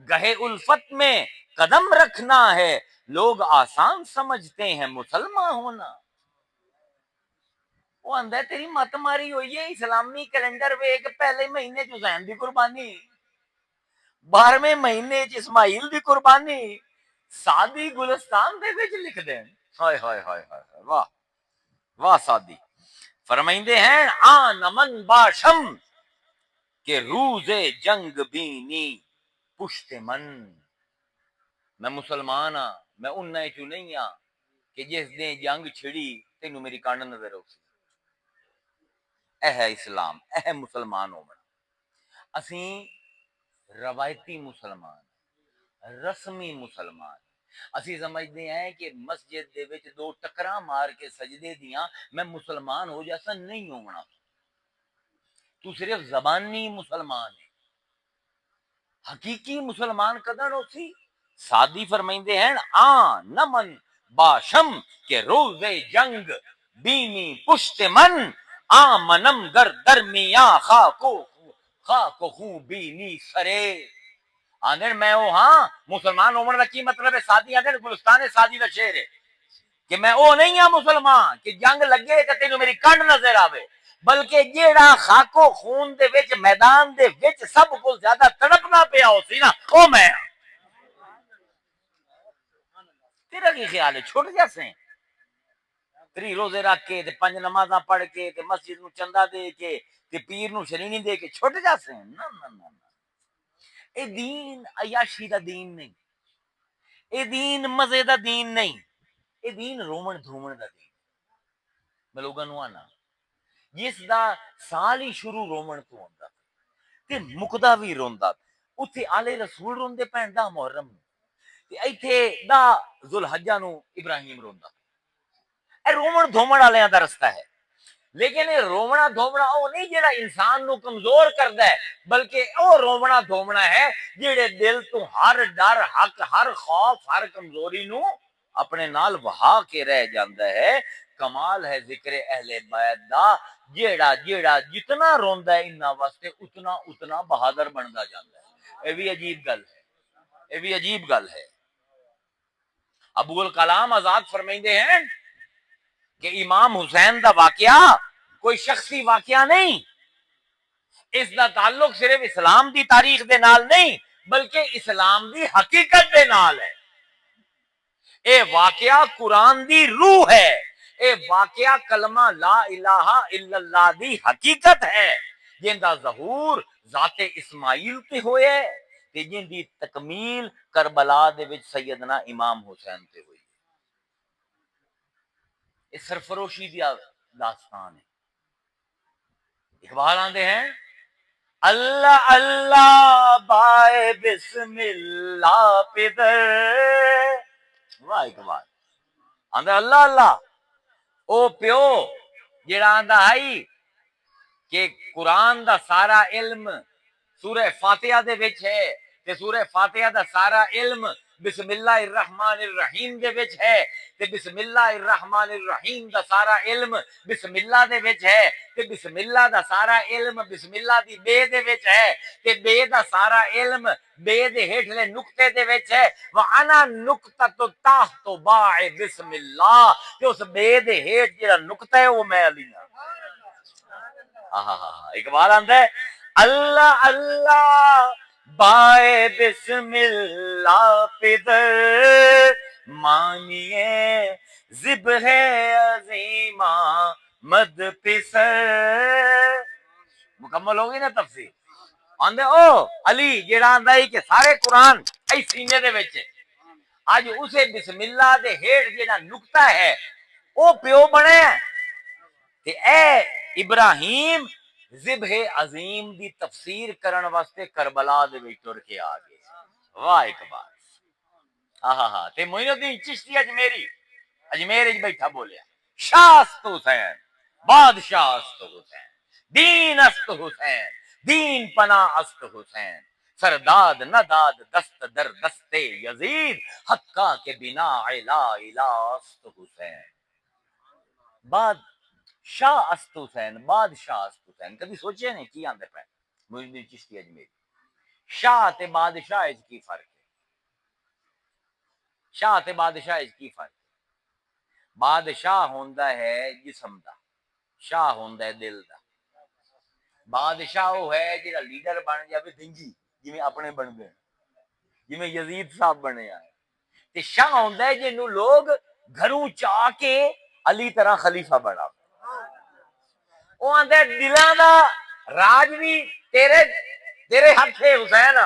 گہے الفت میں قدم رکھنا ہے. لوگ آسان سمجھتے ہیں مسلمان ہونا. وہ آندا ہے تیری مت ماری ہوئی ہے اسلامی کیلنڈر ویکھ پہلے مہینے چ حسین دی قربانی 12ویں مہینے چ اسماعیل دی قربانی سادی گلستان دے وچ لکھ دین. ہائے ہائے ہائے ہائے واہ واہ سادی فرمائندے ہیں آن من باشم کہ روز جنگ بینی پشت من. میں مسلمان ہاں میں انہاں چوں نہیں ہاں کہ جس نے جنگ چھڑی تینوں میری کان نظر ہو سی. اے ہے اسلام اے ہے مسلمان ہونا. اسیں روایتی مسلمان رسمی مسلمان اسی سمجھتے ہیں کہ مسجد دے وچ دو ٹکراں مار کے سجدے دیاں میں مسلمان ہو جیسا نہیں ہونا. تو صرف زبانی مسلمان ہے. حقیقی مسلمان کدن ہو سی سادی فرمائندے ہیں نمن باشم کہ روز جنگ بینی پشت من آمنم گر درمیاں خاک خوں بینی سرے. آندر میں ہاں مسلمان ہونے کا کی مطلب ہے سادی آندر گلستان سادی کا شعر ہے کہ میں او نہیں ہاں مسلمان کہ جنگ لگے تے تینوں میری کنڈ نظر آوے، بلکہ جیڑا خاک و خون دے وچ میدان دے وچ سب کو زیادہ تڑپنا پیا ہو سی نا او میں ہاں۔ تیرا کی خیال ہے چھوٹ جاسیں 3 روزے رکھ کے تے 5 نمازاں پڑھ کے تے مسجد نو چندہ دے کے تے پیر نو شرینی دے کے چھوٹ جاسیں؟ نہ نہ نہ، اے دین عیاشی دا دین نہیں، اے دین مزے دا دین نہیں، اے دین رومن دھومن دا دین۔ میں لوگاں نو آنا جس دا سال ہی شروع رومن تو ہوندا تے مکدا وی روندا، اتھے آلے رسول روندے پین دا محرم نو، تے ایتھے دا ذوالحجہ نو ابراہیم روندا۔ اے رومن دھومن والیاں دا رستہ ہے، لیکن یہ رومنا دھومنا او نہیں جڑا انسان نو کمزور کردا ہے، بلکہ او رومنا دھومنا ہے جڑے دل تو ہر ڈر حق ہر خوف ہر کمزوری نو اپنے نال وہا کے رہ جاندا ہے۔ کمال ہے ذکر اہل بیت دا، جیڑا جیڑا جتنا روندا ہے انہاں واسطے اتنا اتنا بہادر بندا جاندا ہے۔ اے بھی عجیب گل ہے، اے بھی عجیب گل ہے۔ ابو الکلام آزاد فرمائندے ہیں کہ امام حسین دا واقعہ کوئی شخصی واقعہ نہیں، اس دا تعلق صرف اسلام دی تاریخ دے نال نہیں بلکہ اسلام دی حقیقت دے نال ہے۔ اے واقعہ قرآن دی روح ہے، اے واقعہ کلمہ لا الہ الا اللہ دی حقیقت ہے، جن دا ظہور ذات اسماعیل تے ہوئے تے جن دی تکمیل کربلا دے وچ سیدنا امام حسین تے ہوئی۔ یہ سرفروشی دی داستان ہے۔ اقبال آندے ہیں اللہ اللہ بائے بسم اللہ پدر، واہ اقبال آندے اللہ اللہ او پیو جیڑا آندا ہے کہ قرآن دا سارا علم سورہ فاتحہ دے وچ ہے تے سورہ فاتحہ دا سارا علم بسم اللہ الرحمن الرحیم دے وچ ہے تے بسم اللہ الرحمن الرحیم دا سارا علم بسم اللہ دے وچ ہے تے بسم اللہ دا سارا علم بسم اللہ دی بے دے وچ ہے تے بے دا سارا علم بے دے ہیٹھلے نقطے دے وچ ہے وانا نقطۃ تحت باع بسم اللہ تے اس بے دے ہیٹھ جڑا نقطہ ہے وہ میں علی ہاں۔ اقبال آندا ہے اللہ اللہ بائے بسم اللہ پدر مانیے ذبح عظیمہ مد پسر۔ مکمل ہوگی نا تفسیر؟ آندے او علی جیڑا آندا ہے کہ سارے قرآن ای سینے دے وچ اج اسے بسم اللہ دے ہیٹھ جیڑا نقطہ ہے او پیو بنے تے اے ابراہیم ذبح عظیم دی تفسیر کرن واسطے کربلا دے وچ ٹر کے آ گئے۔ واہ اقبال تے معین الدین چشتی اجمیر وچ بیٹھا بولیا شاہ است حسین بادشاہ است حسین دین است حسین دین پناہ است حسین سرداد نداد دست در دست یزید حقا کے بنا لا الہ است حسین۔ بعد شاہ است حسین بادشاہ است حسین، کبھی سوچے نہیں کی آندے پہ معین الدین چشتی اجمیری شاہ تے بادشاہ اچ کی فرق ہے؟ شاہ تے بادشاہ اچ کی فرق ہے؟ بادشاہ ہوندا ہے جسم دا، شاہ ہوندا ہے دل دا۔ بادشاہ وہ ہے جڑا لیڈر بن جاوے دنگی جویں اپنے بن گئے جویں یزید صاحب بنے آئے، تے شاہ ہوندا ہے جنوں لوگ گھروں چاہ کے علی طرح خلیفہ بنا۔ وہ آندے دلاں دا راج بھی تیرے ہاتھ ہے حسین،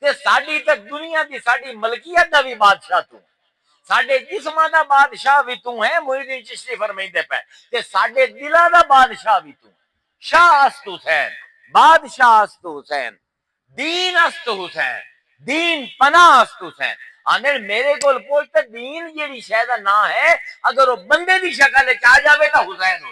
تے ساڈی تے دنیا دی ساڈی ملکیت دا بھی بادشاہ تو، ساڈے جسماں دا بادشاہ بھی تو ہے۔ معین الدین چشتی فرمائندے پے تے ساڈے دلاں دا بادشاہ بھی تو۔ شاہ است حسین بادشاہ است حسین دین است حسین دین پناہ است حسین۔ آندے میرے کول پوچھتے دین جیڑی شے دا نام ہے اگر وہ بندے دی شکل وچ آ جاوے تا حسین ہو،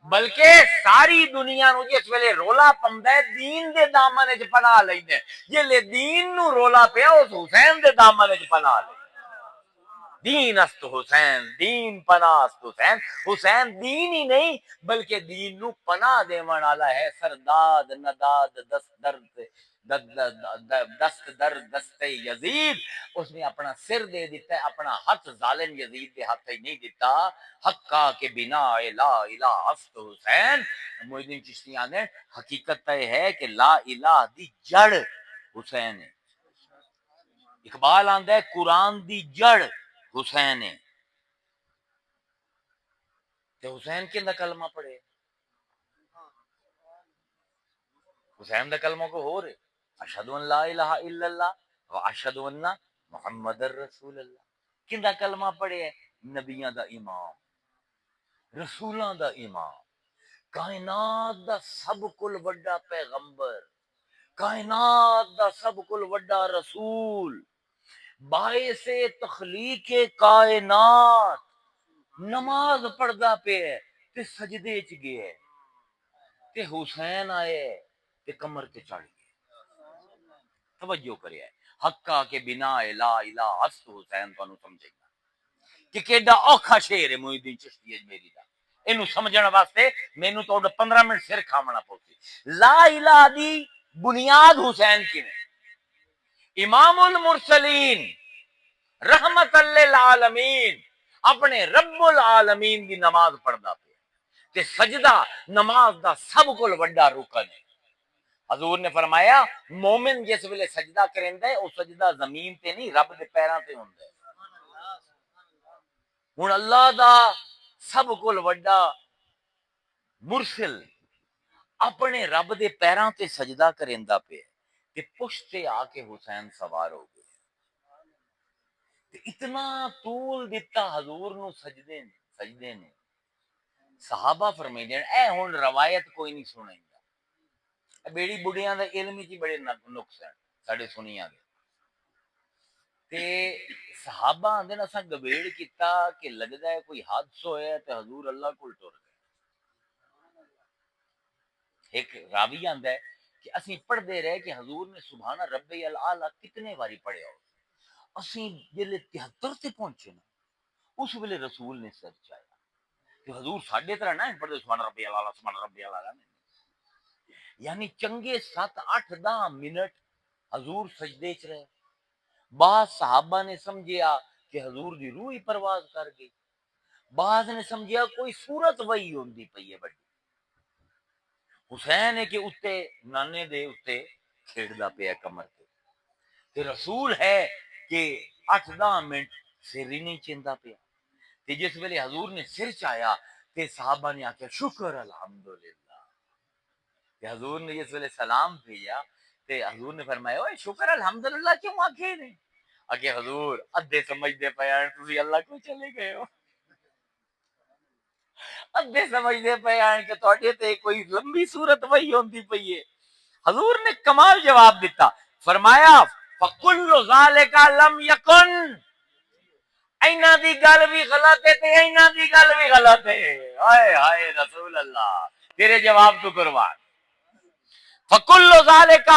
بلکہ ساری دنیا نو جس ویلے رولا پندا ہے دین دے دامن وچ پناہ لیندے، جے دین نو رولا پیا اس حسین دے دامن وچ پناہ لے۔ دین است حسین، دین پناہ است حسین. حسین دین ہی نہیں بلکہ دین نو پناہ دیون والا ہے. سرداد نداد دست در دست یزید، اس نے اپنا سر دے دیتا ہے، اپنا ہاتھ ظالم یزید کے ہاتھ نہیں دیتا. حقا کے بنا لا الہ است حسین. محی الدین چشتی نے حقیقت یہ ہے کہ لا الہ دی جڑ حسین ہے. اقبال آندا ہے قرآن دی جڑ حسین ہے. تے حسین کیندا کلمہ پڑھے؟ حسین دا کلمہ کو ہو رہے اشہد ان لا الہ الا اللہ و اشہد ان محمد رسول اللہ. کیندا کلمہ پڑھے ہے؟ نبیاں دا امام، رسولاں دا امام، کائنات دا سب کل وڈا پیغمبر، کائنات دا سب کل وڈا رسول، باعث تخلیق کائنات نماز پڑھدا پہ ہے تے سجدے چ گئے تے حسین آئے تے کمر تے چڑھ گئے. توجہ کرے حقا کے بنا لا الہ است حسین. تانوں سمجھے گا کہ کیڈا اوکھا شعر ہے محی الدین چشتی اجمیری دا. اینو سمجھن واسطے مینوں تو 15 منٹ سر کھاونا پوسی. لا الہ دی بنیاد حسین کیویں؟ امام المرسلین رحمت للعالمین اپنے رب العالمین دی نماز پڑھدا پیا تے سجدہ نماز دا سب کول وڈا رکن ہے. حضور نے فرمایا مومن جس ویلے سجدہ کریندا ہے او سجدہ زمین تے نہیں رب دے پیراں تے ہوندا ہے. ہن اللہ دا سب کول وڈا مرسل اپنے رب دے پیراں تے سجدہ کریندا پیا تے پشت تے آ کے حسین سوار ہو گئے. اتنا طول دیتا حضور نو سجدے نے. صحابہ فرمیندے اے ہن روایت کوئی نہیں سنائندا. بیڑی بڑھیاں دا علم ہی بڑے نقص ہیں ساڈے سنیاں دے. تے صحابہ آندے نا اساں گویڑ کیتا کہ لگدا ہے کوئی حادثہ ہویا تے حضور اللہ کول ٹر گئے. ایک راوی آندا ہے کہ اسی پڑھدے رہے کہ حضور نے سبحان رب الاعلی کتنے باری پڑھیا ہو. اسی جلے 73 تے پہنچے نا اس ویلے رسول نے سر چایا کہ حضور ساڈے طرح نہ پڑھدے سبحان ربی الاعلی سبحان ربی الاعلی. یعنی چنگے 7 8 10 منٹ حضور سجدے چ رہے. بعض صحابہ نے سمجھیا کہ حضور دی روح ہی پرواز کر گئی، بعض نے سمجھیا کوئی صورت وہی ہوندی پئی ہے بڑی. حسین ہے کہ اتے نانے دے اتے کھیڑدا پیا کمر تے تے رسول ہے کہ 8 10 منٹ سر ہی نہیں چیندا پیا. تے جس ویلے حضور نے سر چایا تے صحابہ نے آکھیا شکر الحمدللہ. تے حضور نے جس ویلے سلام بھیجا تے حضور نے فرمایا اوے شکر الحمدللہ کیوں آکھے نہیں؟ آگے حضور ادھے سمجھدے پے ہیں تسی اللہ کو چلے گئے ہو، ادھے سمجھدے پے ہیں کہ تواڈے تے کوئی لمبی صورت وہی ہوندی پئی ہے. حضور نے کمال جواب دیتا. فرمایا فکل ذالک لم یکن. اینا دی گل بھی غلط ہے تے اینا دی گل بھی غلط ہے. ہائے ہائے رسول اللہ تیرے جواب تو قربان. فکل ذالک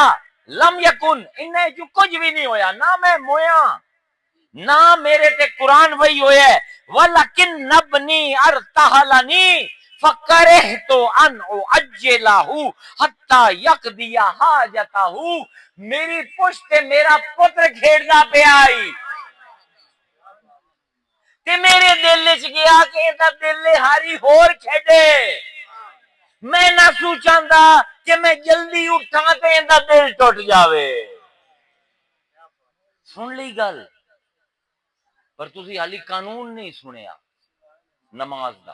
لم یکن، انہیں جو کچھ بھی نہیں ہویا، نہ میں مویا نہ میرے تے قرآن وہی ہویا ہے. وَلَكِنْ نَبْنِي أَرْتَحَلَنِي فَكَرِهْتُ أَنْ أُعَجِّلَهُ حَتَّى يَقْضِيَ حَاجَتَهُ. میری پشت میرا پتر کھیڑنا پہ آئی تے میرے دل وچ گیا کہ دا دل ہاری ہور کھیڑے. میں نہ سوچاندا کہ میں جلدی اٹھاں تے دا دل ٹوٹ جاوے. سن لی گل پر تسی حالی قانون نہیں سنیا نماز دا.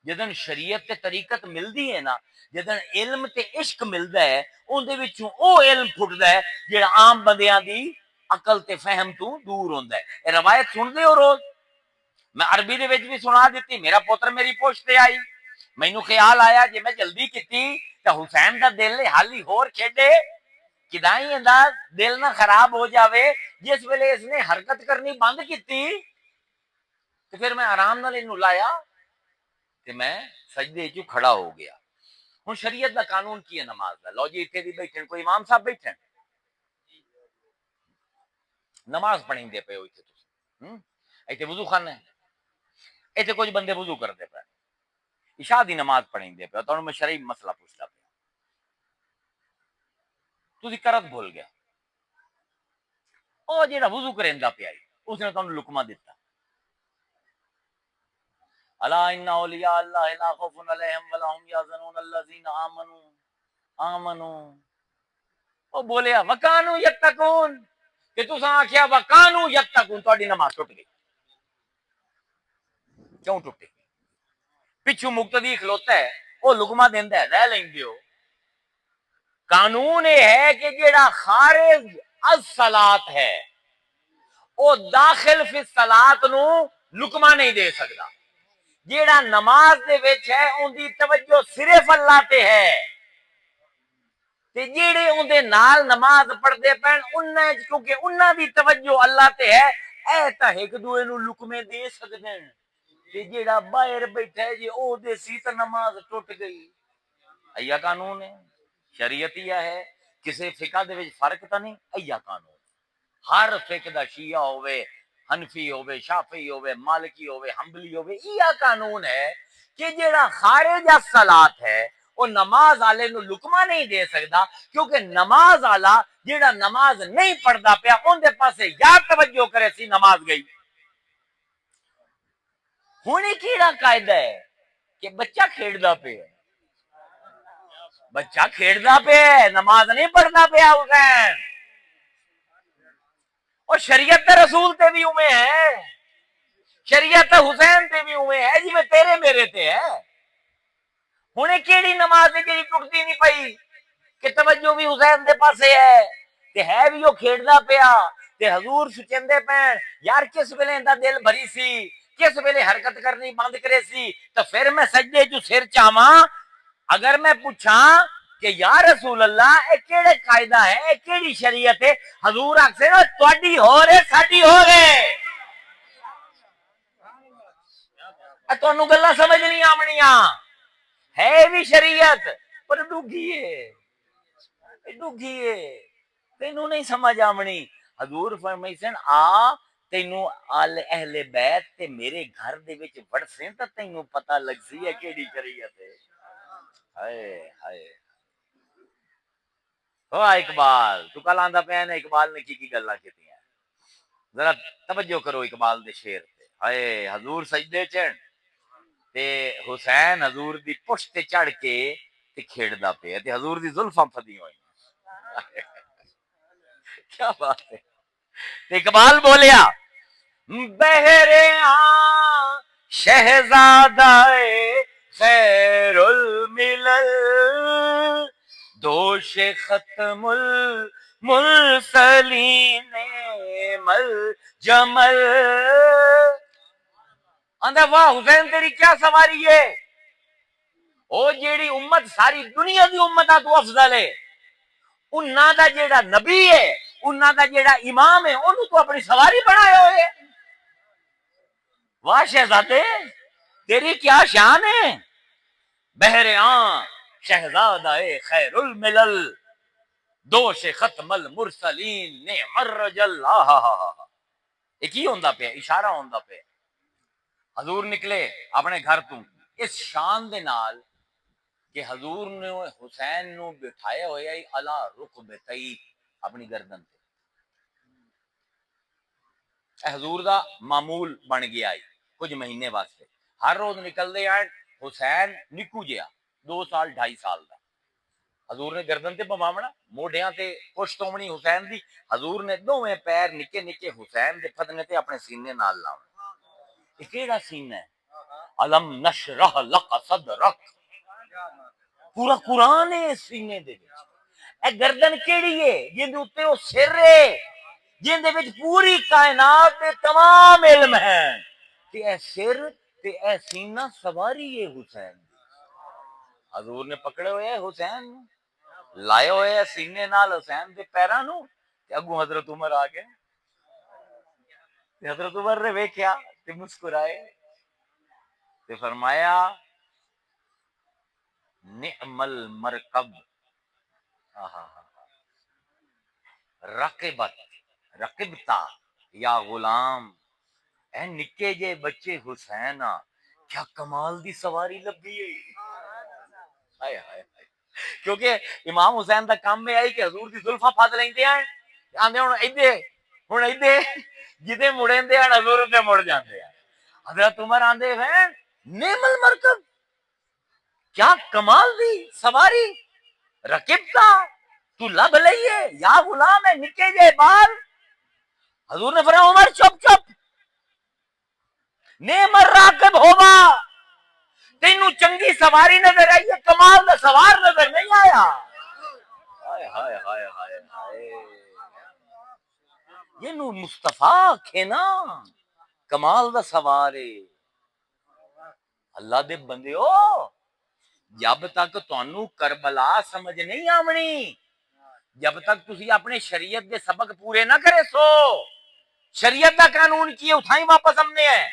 جدن شریعت تے طریقت ملدی ہے نا، جدن علم تے عشق ملدا ہے اون دے وچوں او علم پھٹدا ہے جڑا عام بندیاں دی عقل تے فہم تو دور ہوندا ہے. اے روایت سن دے ہو روز، میں عربی دے وچ بھی سنا دیتی. میرا پتر میری پوچھ تے آئی، مینوں خیال آیا جے میں جلدی کیتی تے حسین دا دل حالی ہور کھیڈے کدائیں دا دل نہ خراب ہو جاوے. جس ویلے اس نے حرکت کرنی بند کیتی تو پھر میں آرام نال اینوں لایا تے میں سجدے چ کھڑا ہو گیا. ہن شریعت دا قانون کی ہے نماز دا؟ لو جی اتنے بھی بیٹھے کوئی امام صاحب بیٹھے نماز پڑھیں دے پے ہو اتنے تسی اتنے وضو خانا ہے، اتنے کچھ بندے وضو کرتے پے، عشاء دی نماز پڑھیں پہ، تو میں شرعی مسئلہ پوچھتا پیا، تسی کرت بھول گیا، او جیڑا وضو کریندا پیا اس نے تانوں لقمہ دیتا، الا ان اولیاء اللہ لا خوف علیہم ولا هم يحزنون الذين آمنوا او بولیا وکانو یتقون کہ تساں آکھیا وکانو یتقون، تہاڈی نماز ٹوٹ گئی، کیوں ٹوٹی؟ پچھو مقتدی کھلوتا ہے وہ لقمہ دیندا ہے، لے لیندے ہو، قانون یہ ہے کہ جیڑا خارج الصلاۃ ہے وہ داخل فی الصلاۃ نو لقمہ نہیں دے سکتا، جیڑا نماز دے وچ ہے ان دی توجہ صرف اللہ تے ہے، تے جیڑے ان دے نال نماز پڑھدے پین انہاں کیونکہ انہاں دی توجہ اللہ تے ہے، اے تا ایک دوے نو لقمے دے سکدے ہیں، تے جیڑا باہر بیٹھا ہے جی او دے سی تے نماز ٹوٹ گئی، ایا قانون ہے، شریعت یہ ہے، کسی فقہ دے وچ فرق تا نہیں، ایا قانون ہر فقہ دا شیعہ ہوئے، حنفی ہوئے، شافعی ہوئے، مالکی ہوئے، حنبلی ہوئے، یہ قانون ہے کہ جیڑا خارج الصلاۃ ہے وہ نماز والے نو لقمہ نہیں دے سکتا، کیونکہ نماز والا جیڑا نماز نہیں پڑھدا پیا ان دے پاسے یا توجہ کرے سی نماز گئی۔ ہن کیڑا قاعدہ ہے کہ بچہ کھیڑدا پیا، بچہ کھیڑدا پیا نماز نہیں پڑھدا پیا، حسین اور شریعت رسول تے بھی اوے ہے، شریعت حسین تے بھی اوے ہے جی میں تیرے میرے تے ہے، ہن کیڑی نماز ہے جی ٹکتی نہیں پئی کہ توجہ بھی حسین دے پاسے ہے بھی وہ کھیڑدا پیا تے حضور سچندے پین یار کس ویلے اندا دل بھری سی، کس ویلے حرکت کرنی بند کرے سی، تو پھر میں سجدے جو سر چاواں، اگر میں پوچھاں کہ یا رسول اللہ اے کیڑے قاعدہ ہے، اے کیڑی شریعت ہے، حضور آکھے نا تواڈی ہو رے ساڈی ہو رے، تانوں گلاں سمجھ نہیں آونیاں، ہے بھی شریعت پر ڈگھی ہے، ڈگھی ہے، تینوں نہیں سمجھ آونی، حضور فرمائی سن آ تینوں اہل بیت تے میرے گھر دے وچ وڑسیں تے تینوں پتہ لگ سی ہے کیڑی شریعت ہے، ہائے ہائے ہو اقبال تو کل آندا پیا نے اقبال نے کی گلاں کیتیاں، ذرا توجہ کرو اقبال دے شعر تے، ہائے حضور سجدے چن تے حسین حضور دی پشت تے چڑھ کے تے کھیڑدا پیا تے حضور دی زلفاں پھدی ہوئی، کیا بات ہے، تے اقبال بولیا بہرے آں شہزادہ خیر الملل دوش ختم المرسلین مل جمل، آندا واہ حسین تیری کیا سواری ہے، او جیڑی امت ساری دنیا دی امتاں تو افضل ہے، انہاں دا جیڑا نبی ہے، انہاں دا جیڑا امام ہے اونوں تو اپنی سواری بنایا ہوئے، واہ شہزادے تیری کیا شان ہے، بہر آں شہزادہ خیر الملل دوش ختم المرسلین نعم الرجل، ایک ہی ہوندا پیا، اشارہ ہوندا پیا، حضور نکلے اپنے گھر تو اس شان دے نال کہ حضور نے حسین نو بٹھایا ہویا ہی الا رکبتئی اپنی گردن تے، اے حضور دا معمول بن گیا ہے کچھ مہینے واسطے، ہر روز نکل دے آئے حسین نکو جیا 2 سال 2.5 سال دا، حضور نے گردن تے بمامنا موڈیاں تے پشت ہومنی حسین دی، حضور نے دوویں پیر نکے نکے حسین دے پھدنے تے اپنے سینے نال لاؤ، یہ کیڑا سینہ ہے، علم نشرح لک صدرک، پورا قرآن ہے اس سینے دے وچ، اے گردن کیڑی ہے جن دے اوتے او سر ہے جن دے وچ پوری کائنات دے تمام علم ہیں، تے اے سر تے اے سینہ سواری ہے حسین، حضور نے پکڑے ہوئے حسین لائے ہوئے سینے نال حسین دے پیراں نو، تے اگوں حضرت عمر آ گئے، تے حضرت عمر نے ویکھیا تے مسکرائے تے فرمایا نعم المرکب رقبت رقبتا یا غلام اے نکے جے بچے حسین کیا کمال دی سواری لبھی ہے. ہائے ہائے ہائے. کیونکہ امام حسین دا کام میں آئی کہ حضور دی زلفاں پھد لیندے ہیں آندے ہن ایدے جدے مڑیندے ہیں حضور تے مڑ جاندے ہیں. حضرت عمر آندے ہیں نعم المرکب کیا کمال دی سواری رکبتا تو لب لئیے یا غلام ہے نکے جے بال. حضور نے فرمایا عمر چپ چپ نعم الراکب ہوگا تینوں چنگی سواری نظر آئی ہے کمال دا سوار نظر نہیں آیا. ہائے ہائے ہائے ہائے ہائے. یہ نو مصطفیٰ کھینا کمال دا سوارے. اللہ دے بندیو جب تک تانوں کربلا سمجھ نہیں آونی جب تک تسی اپنے شریعت دے سبق پورے نہ کرے سو شریعت دا قانون کی اتھائی واپس ہم نے ہے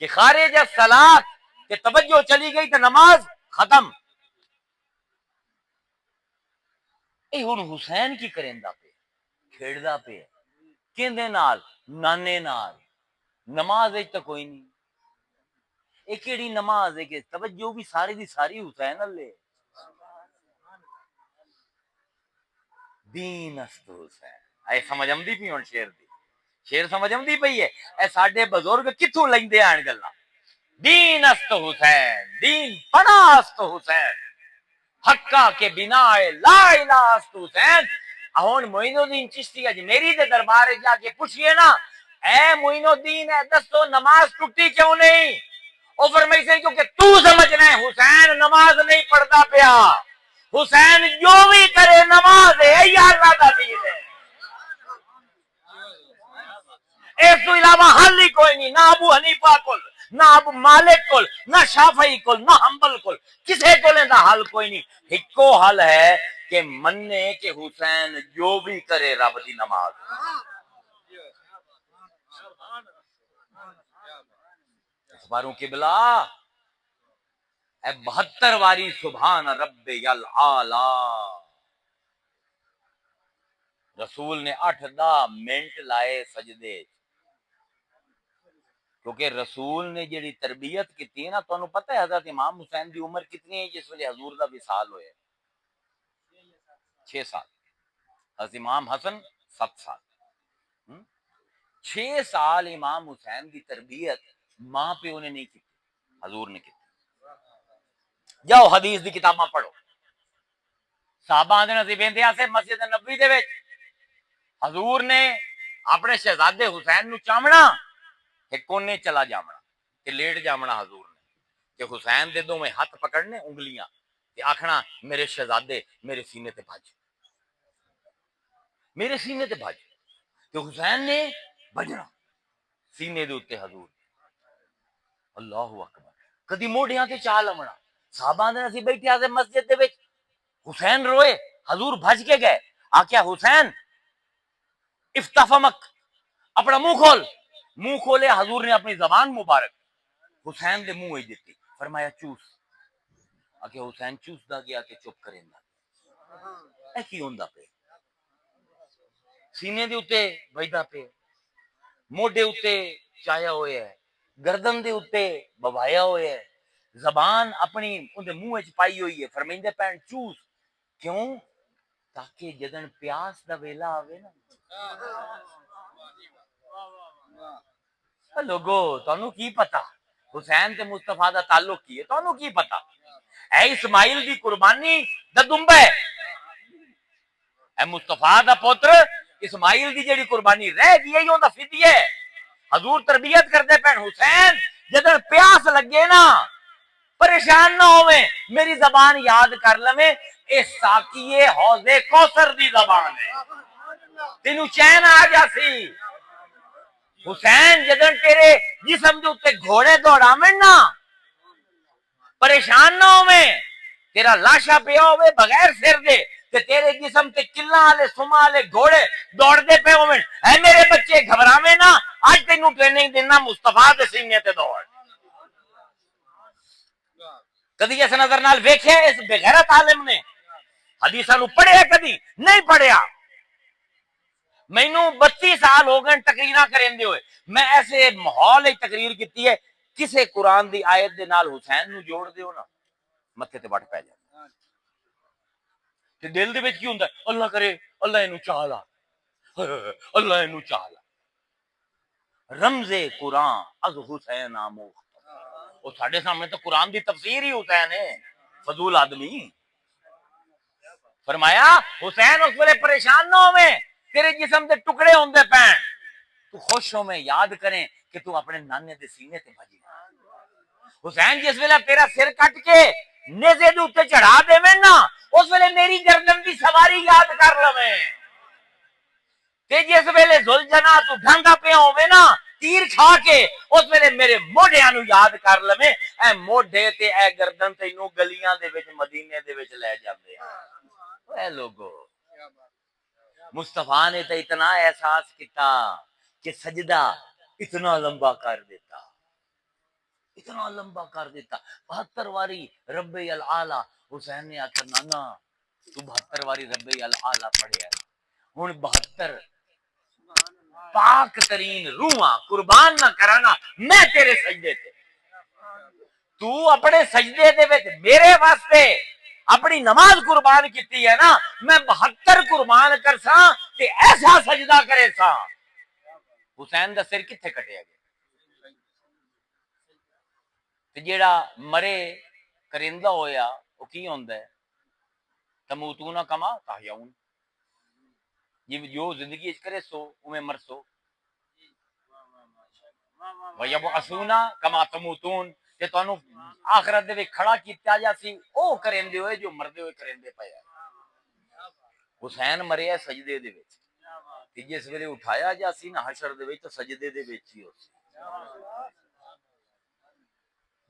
کہ خارج الصلاۃ کہ توجہ چلی گئی تو نماز ختم. اے ہن حسین کی کریندا پہ کھیڑدا پہ کیندے نال نانے نال نماز وچ تے کوئی نہیں. اے کیڑی نماز ہے کہ توجہ بھی ساری دی ساری حسین اللہ دین است حسین. اے سمجھ آمدی پئی ہن شعر دی شعر سمجھ آمدی پئی ہے. اے ساڈے بزرگ کتھوں لیندے آن گلاں دین است حسین دین پناہ است حسین حقا کے بنا لا الہ است حسین. ہن معین الدین چشتی اجمیری دے دربار جا کے پوچھئے نا اے معین الدین اے دسو نماز ٹوٹی کیوں نہیں. او فرمائی سے کیونکہ تو سمجھنا ہے حسین نماز نہیں پڑھتا پیا حسین جو بھی کرے نماز ہے یا اللہ دا دین ہے. اس تو علاوہ حل ہی کوئی نہیں نہ ابو حنیفہ کول نہ ابو مالک کول نہ شافعی کول نہ حنبل کول کسے کول دا حل کوئی نہیں. ہکو حل ہے کہ مننے کہ حسین جو بھی کرے رب دی نماز. اخباروں قبلہ اے 72 واری سبحان ربی العالی. رسول نے 8-10 منٹ لائے سجدے کیونکہ رسول نے جڑی تربیت کی نا تانوں پتہ ہے حضرت امام حسین دی عمر کتنی ہے جس ویلے حضور دا وصال ہوئے 6 سال. حضرت امام حسن 7 سال 6 سال امام حسین دی تربیت ماں پیو نے نہیں کی حضور نے کی. جاؤ حدیث دی کتاباں پڑھو. صحابہ آندے نصیب اندیا سے مسجد نبوی دے وچ حضور نے اپنے شہزادے حسین نو چامنا ایک کونے چلا جامنا کہ لیٹ جامنا حضور نے کہ حسین دے دو میں ہاتھ پکڑنے انگلیاں کہ آکھنا میرے شہزادے میرے سینے تے بھاج میرے سینے تے بھاج کہ حسین نے بجنا سینے دے اوتے حضور. اللہ اکبر. کدی موڑیاں تے چال امنا صحابہ نے اسی بیٹھے آسے مسجد دے وچ حسین روئے حضور بھج کے گئے آکھیا حسین افتفمک اپنا منہ کھولے حضور نے اپنی زبان مبارک حسین دے منہ دیتی فرمایا چوس آکھیا حسین چوس دا گیا کہ چپ کریندا اے کی ہوندا پے سینے دے اوتے بھجدا پے موڈے اوتے چایا ہوئے ہے گردن دے اوتے بوایا ہوئے ہے زبان اپنی اندے منہ وچ پائی ہوئی ہے فرمیندے پین چوس کیوں تاکہ جدن پیاس دا ویلا آوے نا لوگو تانوں کی پتا حسین تے مصطفیٰ دا تعلق کی ہے تانوں کی پتا اے اسماعیل دی قربانی دا دمبا ہے اے مصطفیٰ دا پتر اسماعیل دی جڑی قربانی رہ گئی ہے اوندا فدیہ ہے. حضور تربیت کرتے پین حسین جدن پیاس لگے نا پریشان نہ ہوئے میری زبان یاد کر لویں اے ساقیے حوض کوثر دی زبان ہے تینوں چین آ جاسی. حسین جدن تیرے جسم دے اوتے گھوڑے دوڑاویں نا پریشان نہ ہوئے تیرا لاشا پیا ہوئے بغیر سر دے کہ تیرے جسم تے کلا والے سما والے گھوڑے دوڑ دے پے ہوئے اے میرے بچے گھبراویں نا آج تینوں ٹریننگ دینا مصطفیٰ دے سینے تے دوڑ. کدی اس نظر نال ویکھیا اس بغیرت عالم نے حدیثاں نو پڑھیا کدی نہیں پڑھیا مینو 32 سال ہو گئے تقریر کریں ہوئے، میں ایسے ماحول تقریر کی ہے، کسے قرآن دی آیت دے نال حسین نو جوڑ دیو نا متھے تے وٹ پی جائے تے دل دے وچ کی ہوندا ہے اللہ کرے اللہ اینو چاہ لا، اللہ اینو چاہ لا۔ رمز قرآن از حسین آموخت، وہ ساڈے سامنے تو قرآن دی تفسیر ہی حسین ہے، فضول آدمی۔ فرمایا حسین اس ویلے پریشان نہ ہوئے، تیرے جسم دے ٹکڑے ہوندے پین، تو خوش ہو میں یاد کریں کہ تو اپنے نانے دے سینے تے بھجی۔ حسین جس ویلے تیرا سر کٹ کے نیزے دے اوتے چڑھا دیویں نا، اس ویلے میری گردن دی سواری یاد کر لویں، تے جس ویلے ذوالجناح تو ڈھانگا پہ ہووے نا تیر کھا کے، اس ویلے میرے موڈیاں نو یاد کر لویں، اے موڈے تے اے گردن تینوں گلیاں دے وچ مدینے دے وچ لے جاندے ہیں۔ اے لوگو مصطفیٰ نے تو اتنا احساس کیتا کہ سجدہ اتنا لمبا کر دیتا، اتنا لمبا کر دیتا، 72 واری رب الاعلی۔ حسین نے آخر نانا تو 72 واری رب الاعلی پڑھیا، ہن 72 پاک ترین روحاں قربان نہ کرانا میں تیرے سجدے تے، تو اپنے سجدے دے وچ میرے واسطے اپنی نماز قربان کیتی ہے نا، میں 72 قربان کرساں تے ایسا سجدہ کرے سا۔ حسین دا سر کتھے کٹیا گیا؟ تے جیڑا مرے کرندہ ہویا وہ کی ہوندا ہے؟ تموتون کما تحیون، جو زندگی اچ کرے سو اویں مرسو، وَيَبْعَثُونَ كَمَا تَمُوتُونَ، تے تانوں آخرت دے وچ کھڑا کیتا جاسی او کریندے ہوئے جو مردے ہوئے کریندے پئے۔ حسین مریا سجدے دے وچ، تے جس ویلے اٹھایا جاسی نا حشر دے وچ تو سجدے دے وچ ہی ہوسی۔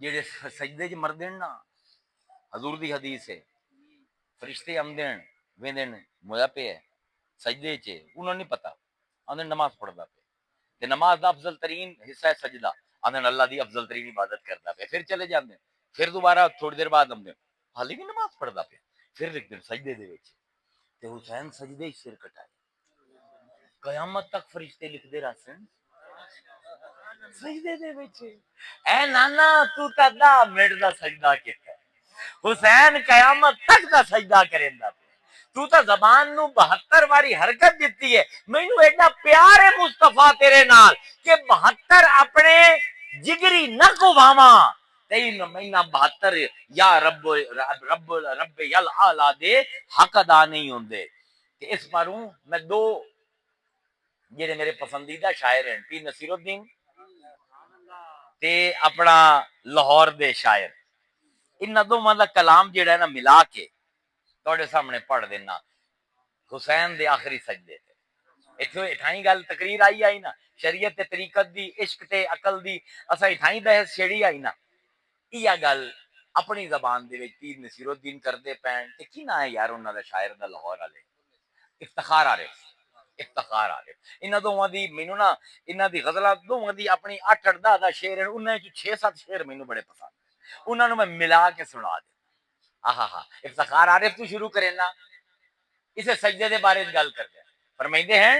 جڑے سجدے وچ مردن نا، حضور دی حدیث ہے، فرشتے آمدن ویندن مویا پہ ہے سجدے چ، انہوں نہیں پتا، آندن نماز پڑھدا پہ، تے نماز دا افضل ترین حصہ ہے سجدہ، آندن اللہ دی افضل ترین عبادت کردا پہ، پھر چلے جاندے، پھر دوبارہ تھوڑی دیر بعد آمدن حالی بھی نماز پڑھدا پہ، پھر لکھ دن سجدے دے وچ، تے حسین سجدے ہی سر کٹائے، قیامت تک فرشتے لکھ دے رہسن سجدے دے وچ، اے نانا تو تا 10 منٹ دا سجدہ کیتا ہے، حسین قیامت تک دا سجدہ کریندا پہ، تو تا زبان نو 72 واری حرکت دیتی ہے، مینوں ایڈا پیار ہے مصطفیٰ تیرے نال کہ 72 اپنے جگری نہ کواواں، تین مہینہ 72 یا رب الاعلی دے حق ادا نہیں ہوندے۔ کہ اس باروں میں دو جڑے میرے پسندیدہ شاعر ہیں، پیر نصیر الدین تے اپنا لاہور دے شاعر، ان دوواں دا کلام جڑا ہے نا ملا کے تواڈے سامنے پڑھ دینا، حسین دے آخری سجدے تے۔ اتھوں اٹھائیں گل تقریر آئی نا، شریعت تے طریقت دی، عشق تے عقل دی، اسا اٹھائیں بحث چھیڑی آئی نا، یہ گل اپنی زبان دے وچ پیر نصیر الدین کردے پین، تے کی نا ہے یار انہاں دا شاعر دا لاہور والے، افتخار عارف، افتخار عارف۔ انہاں دوواں دی مینوں نا انہاں دی غزلاں دوواں دی اپنی 8 10 شعر ہیں، انہاں وچ 6 7 شعر مینوں بڑے پسند ہیں، انہاں نوں میں ملا کے سنا دے۔ آہا افتخار عارف تو شروع کرے نا، اسے سجدے دے بارے گل کرتے ہیں، فرمائندے ہیں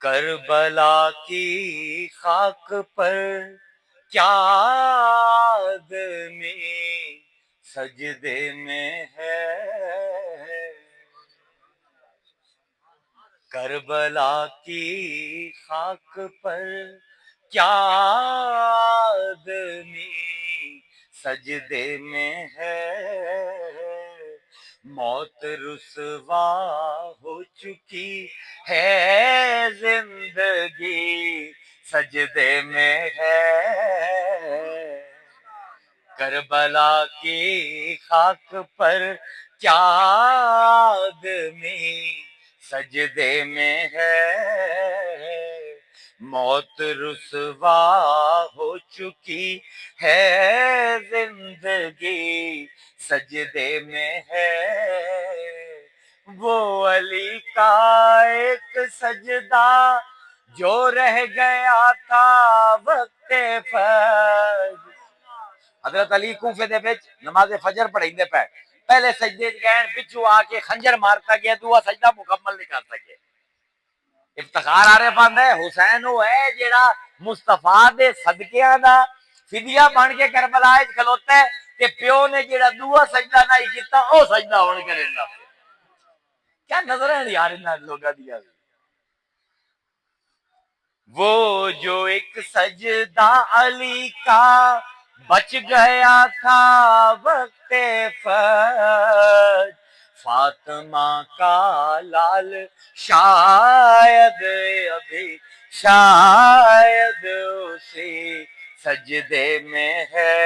کربلا کی خاک پر کیا آدمی سجدے میں ہے، کربلا کی خاک پر کیا آدمی سجدے میں ہے، موت رسوا ہو چکی ہے زندگی سجدے میں ہے، کربلا کی خاک پر کیا آدمی سجدے میں ہے، موت رسوا ہو چکی ہے زندگی سجدے میں ہے، وہ علی کا ایک سجدہ جو رہ گیا تھا وقت فجر، حضرت علی کوفے دے وچ نماز فجر پڑھیندے پے، پہلے سجدے گئے پچھو آ کے خنجر مارتا گیا دعا سجدہ مکمل نہیں کر سکے. افتخار عارف آندا ہے حسین وہ ہے جیڑا مصطفیٰ دے صدقیاں دا فدیہ بن کے کربلا وچ کھلوتا ہے کہ پیو نے جیڑا دعا سجدہ نہیں کیتا او سجدہ ہون کریندا. کیا نظر ہے یار انہاں لوگاں دی. وہ جو ایک سجدہ علی کا بچ گیا تھا وقت فتح، فاطمہ کا لال شاید ابھی شاید اسی سجدے میں ہے.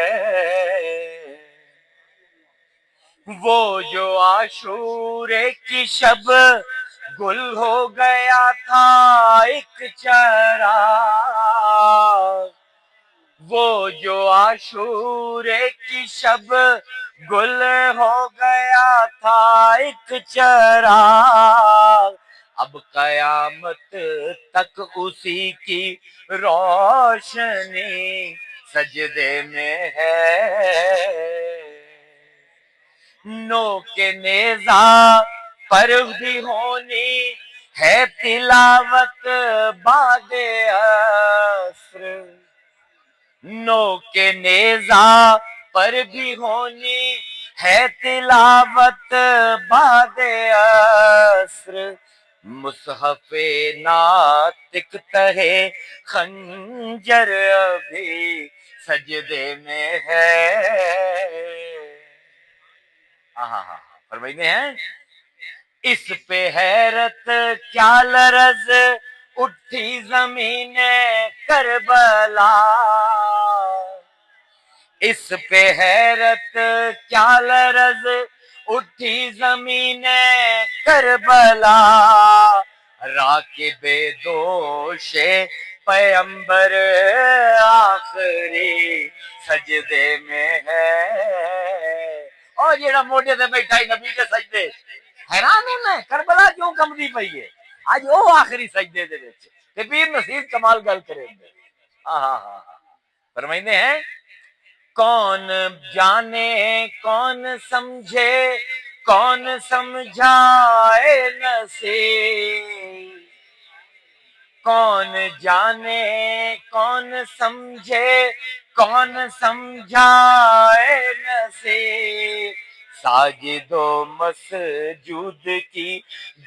وہ جو عاشورے کی شب گل ہو گیا تھا ایک چراغ، وہ جو عاشورے کی شب گل ہو گیا تھا ایک چراغ، اب قیامت تک اسی کی روشنی سجدے میں ہے. نو کے نیزہ پر بھی ہونی ہے تلاوت بعد عصر، نو کے نیزہ پر بھی ہونی ہے تلاوت بعد عصر، مصحف ناطق تہے خنجر ابھی سجدے میں ہے. فرمائیے ہیں اس پہ حیرت کیا لرز اٹھی زمین کربلا، اس پہ حیرت کیا لرز اٹھی زمین کربلا، راکب دوش پیمبر آخری سجدے میں ہے. اور جیڑا موڈے تے بیٹھا ہی نبی کے سجدے حیران ہونا ہے کربلا کیوں کمدی پئی ہے اج او آخری سجدے دے وچ تے پیر نصیر کمال گل کرے. فرمائندے ہیں کون جانے کون سمجھے کون سمجھائے نصیب، کون جانے کون سمجھے کون سمجھائے نصیب، ساجد و مسجود کی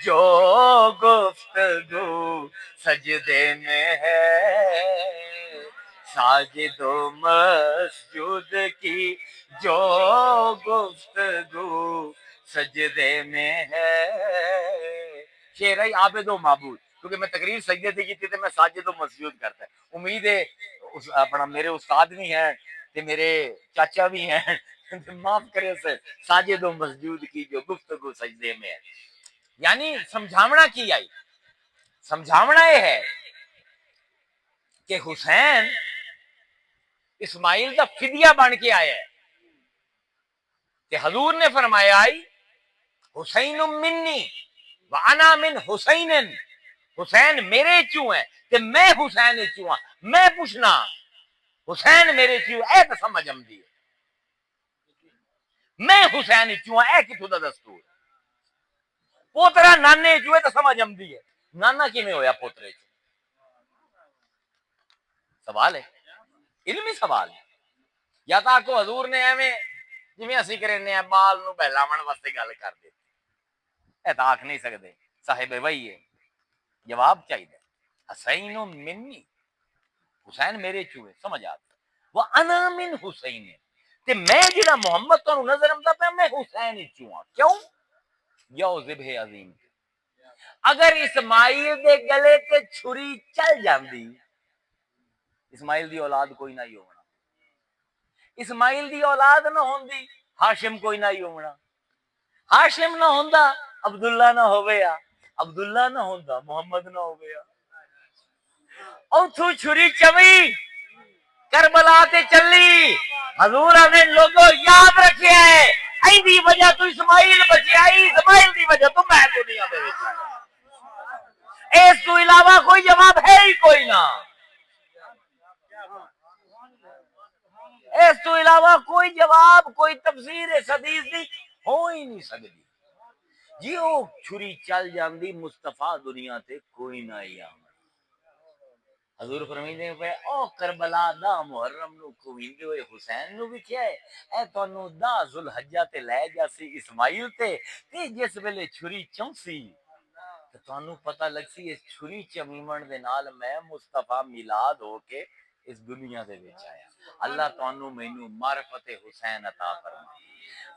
جو گفتگو سجدے میں ہے، ساجد و مسجود کی جو گفتگو سجدے میں ہے. شعر ہے عابد و معبود، کیونکہ میں تقریر سجدے سے کی تھی میں ساجد و مسجود کرتا ہے. امید ہے اپنا میرے استاد بھی ہیں تے میرے چاچا بھی ہیں معاف کرے سے ساجد و مسجود کی جو گفتگو سجدے میں ہے. یعنی سمجھاونا کی آئی سمجھاونا یہ ہے کہ حسین اسماعیل کا فدیہ بن کے آیا ہے کہ حضور نے فرمایا حسین منی وانا من حسین، حسین میرے چوں ہے کہ میں حسین چوں ہاں. میں پوچھنا حسین میرے چوں اے تو سمجھ آمدی ہے، میں حسین چوں ہاں اے کتھوں دا دستور، پوترا نانے چوں تو سمجھ آمدی ہے، نانا کیویں ہویا پوترے چوں؟ سوال ہے، علمی سوال ہے. یا تو آکو حضور نے ایویں جویں اسی کرنے بال نو بہلاون واسطے گل کر دتی، اے تو آکھ نہیں سکدے صاحب وہی ہے. جواب چاہیے حسین منی، حسین میرے چوں ہے سمجھ آتا، وہ انا من حسین تے میں جڑا محمد تو نظر آمدا پیا میں حسین چوں ہاں. کیوں؟ یو ذبح عظیم، اگر اسماعیل دے گلے تے چھری چل جاندی اسماعیل دی اولاد کوئی نہ ہی ہونا، اسماعیل دی اولاد نہ ہوندی ہاشم کوئی نہ ہی ہونا، ہاشم نہ ہوندا عبداللہ نہ ہویا، عبداللہ نہ ہوندا محمد نہ ہویا. اوتھوں چھری چوی کربلا تے چلی. حضور نے لوگوں یاد رکھیا ہے ایندی وجہ تو اسماعیل بچیا، اسماعیل دی وجہ تو میں دنیا دے وچ آیا. اس تو علاوہ کوئی جواب ہے ہی کوئی نہ، اس تو علاوہ کوئی جواب کوئی تفسیر اس حدیث دی ہو ہی نہیں سکتی جی وہ چھری چل جاندی مصطفیٰ دنیا تے کوئی نہ آمد حضور فرمیندے پے او کربلا دا محرم نو کویندے ہوئے حسین نو بھی کیا ہے اے تانوں دا ذوالحجہ تے لے جاسی اسماعیل تے جس ویلے چھری چونسی تے تانوں پتہ لگسی اس چھری چمیمن دے نال میں مصطفیٰ میلاد ہو کے اس دنیا دے وچ آیا اللہ تانوں مینوں معرفت حسین عطا فرمائے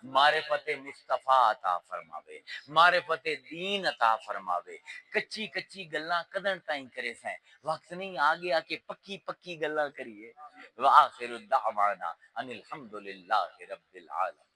معرفت مصطفیٰ عطا فرماوے معرفت دین عطا فرماوے کچی کچی گلاں کدن تائیں کرے سیں وقت نہیں آ گیا کہ پکی پکی گلاں کریے وآخر الدعوانا ان الحمدللہ رب العالمین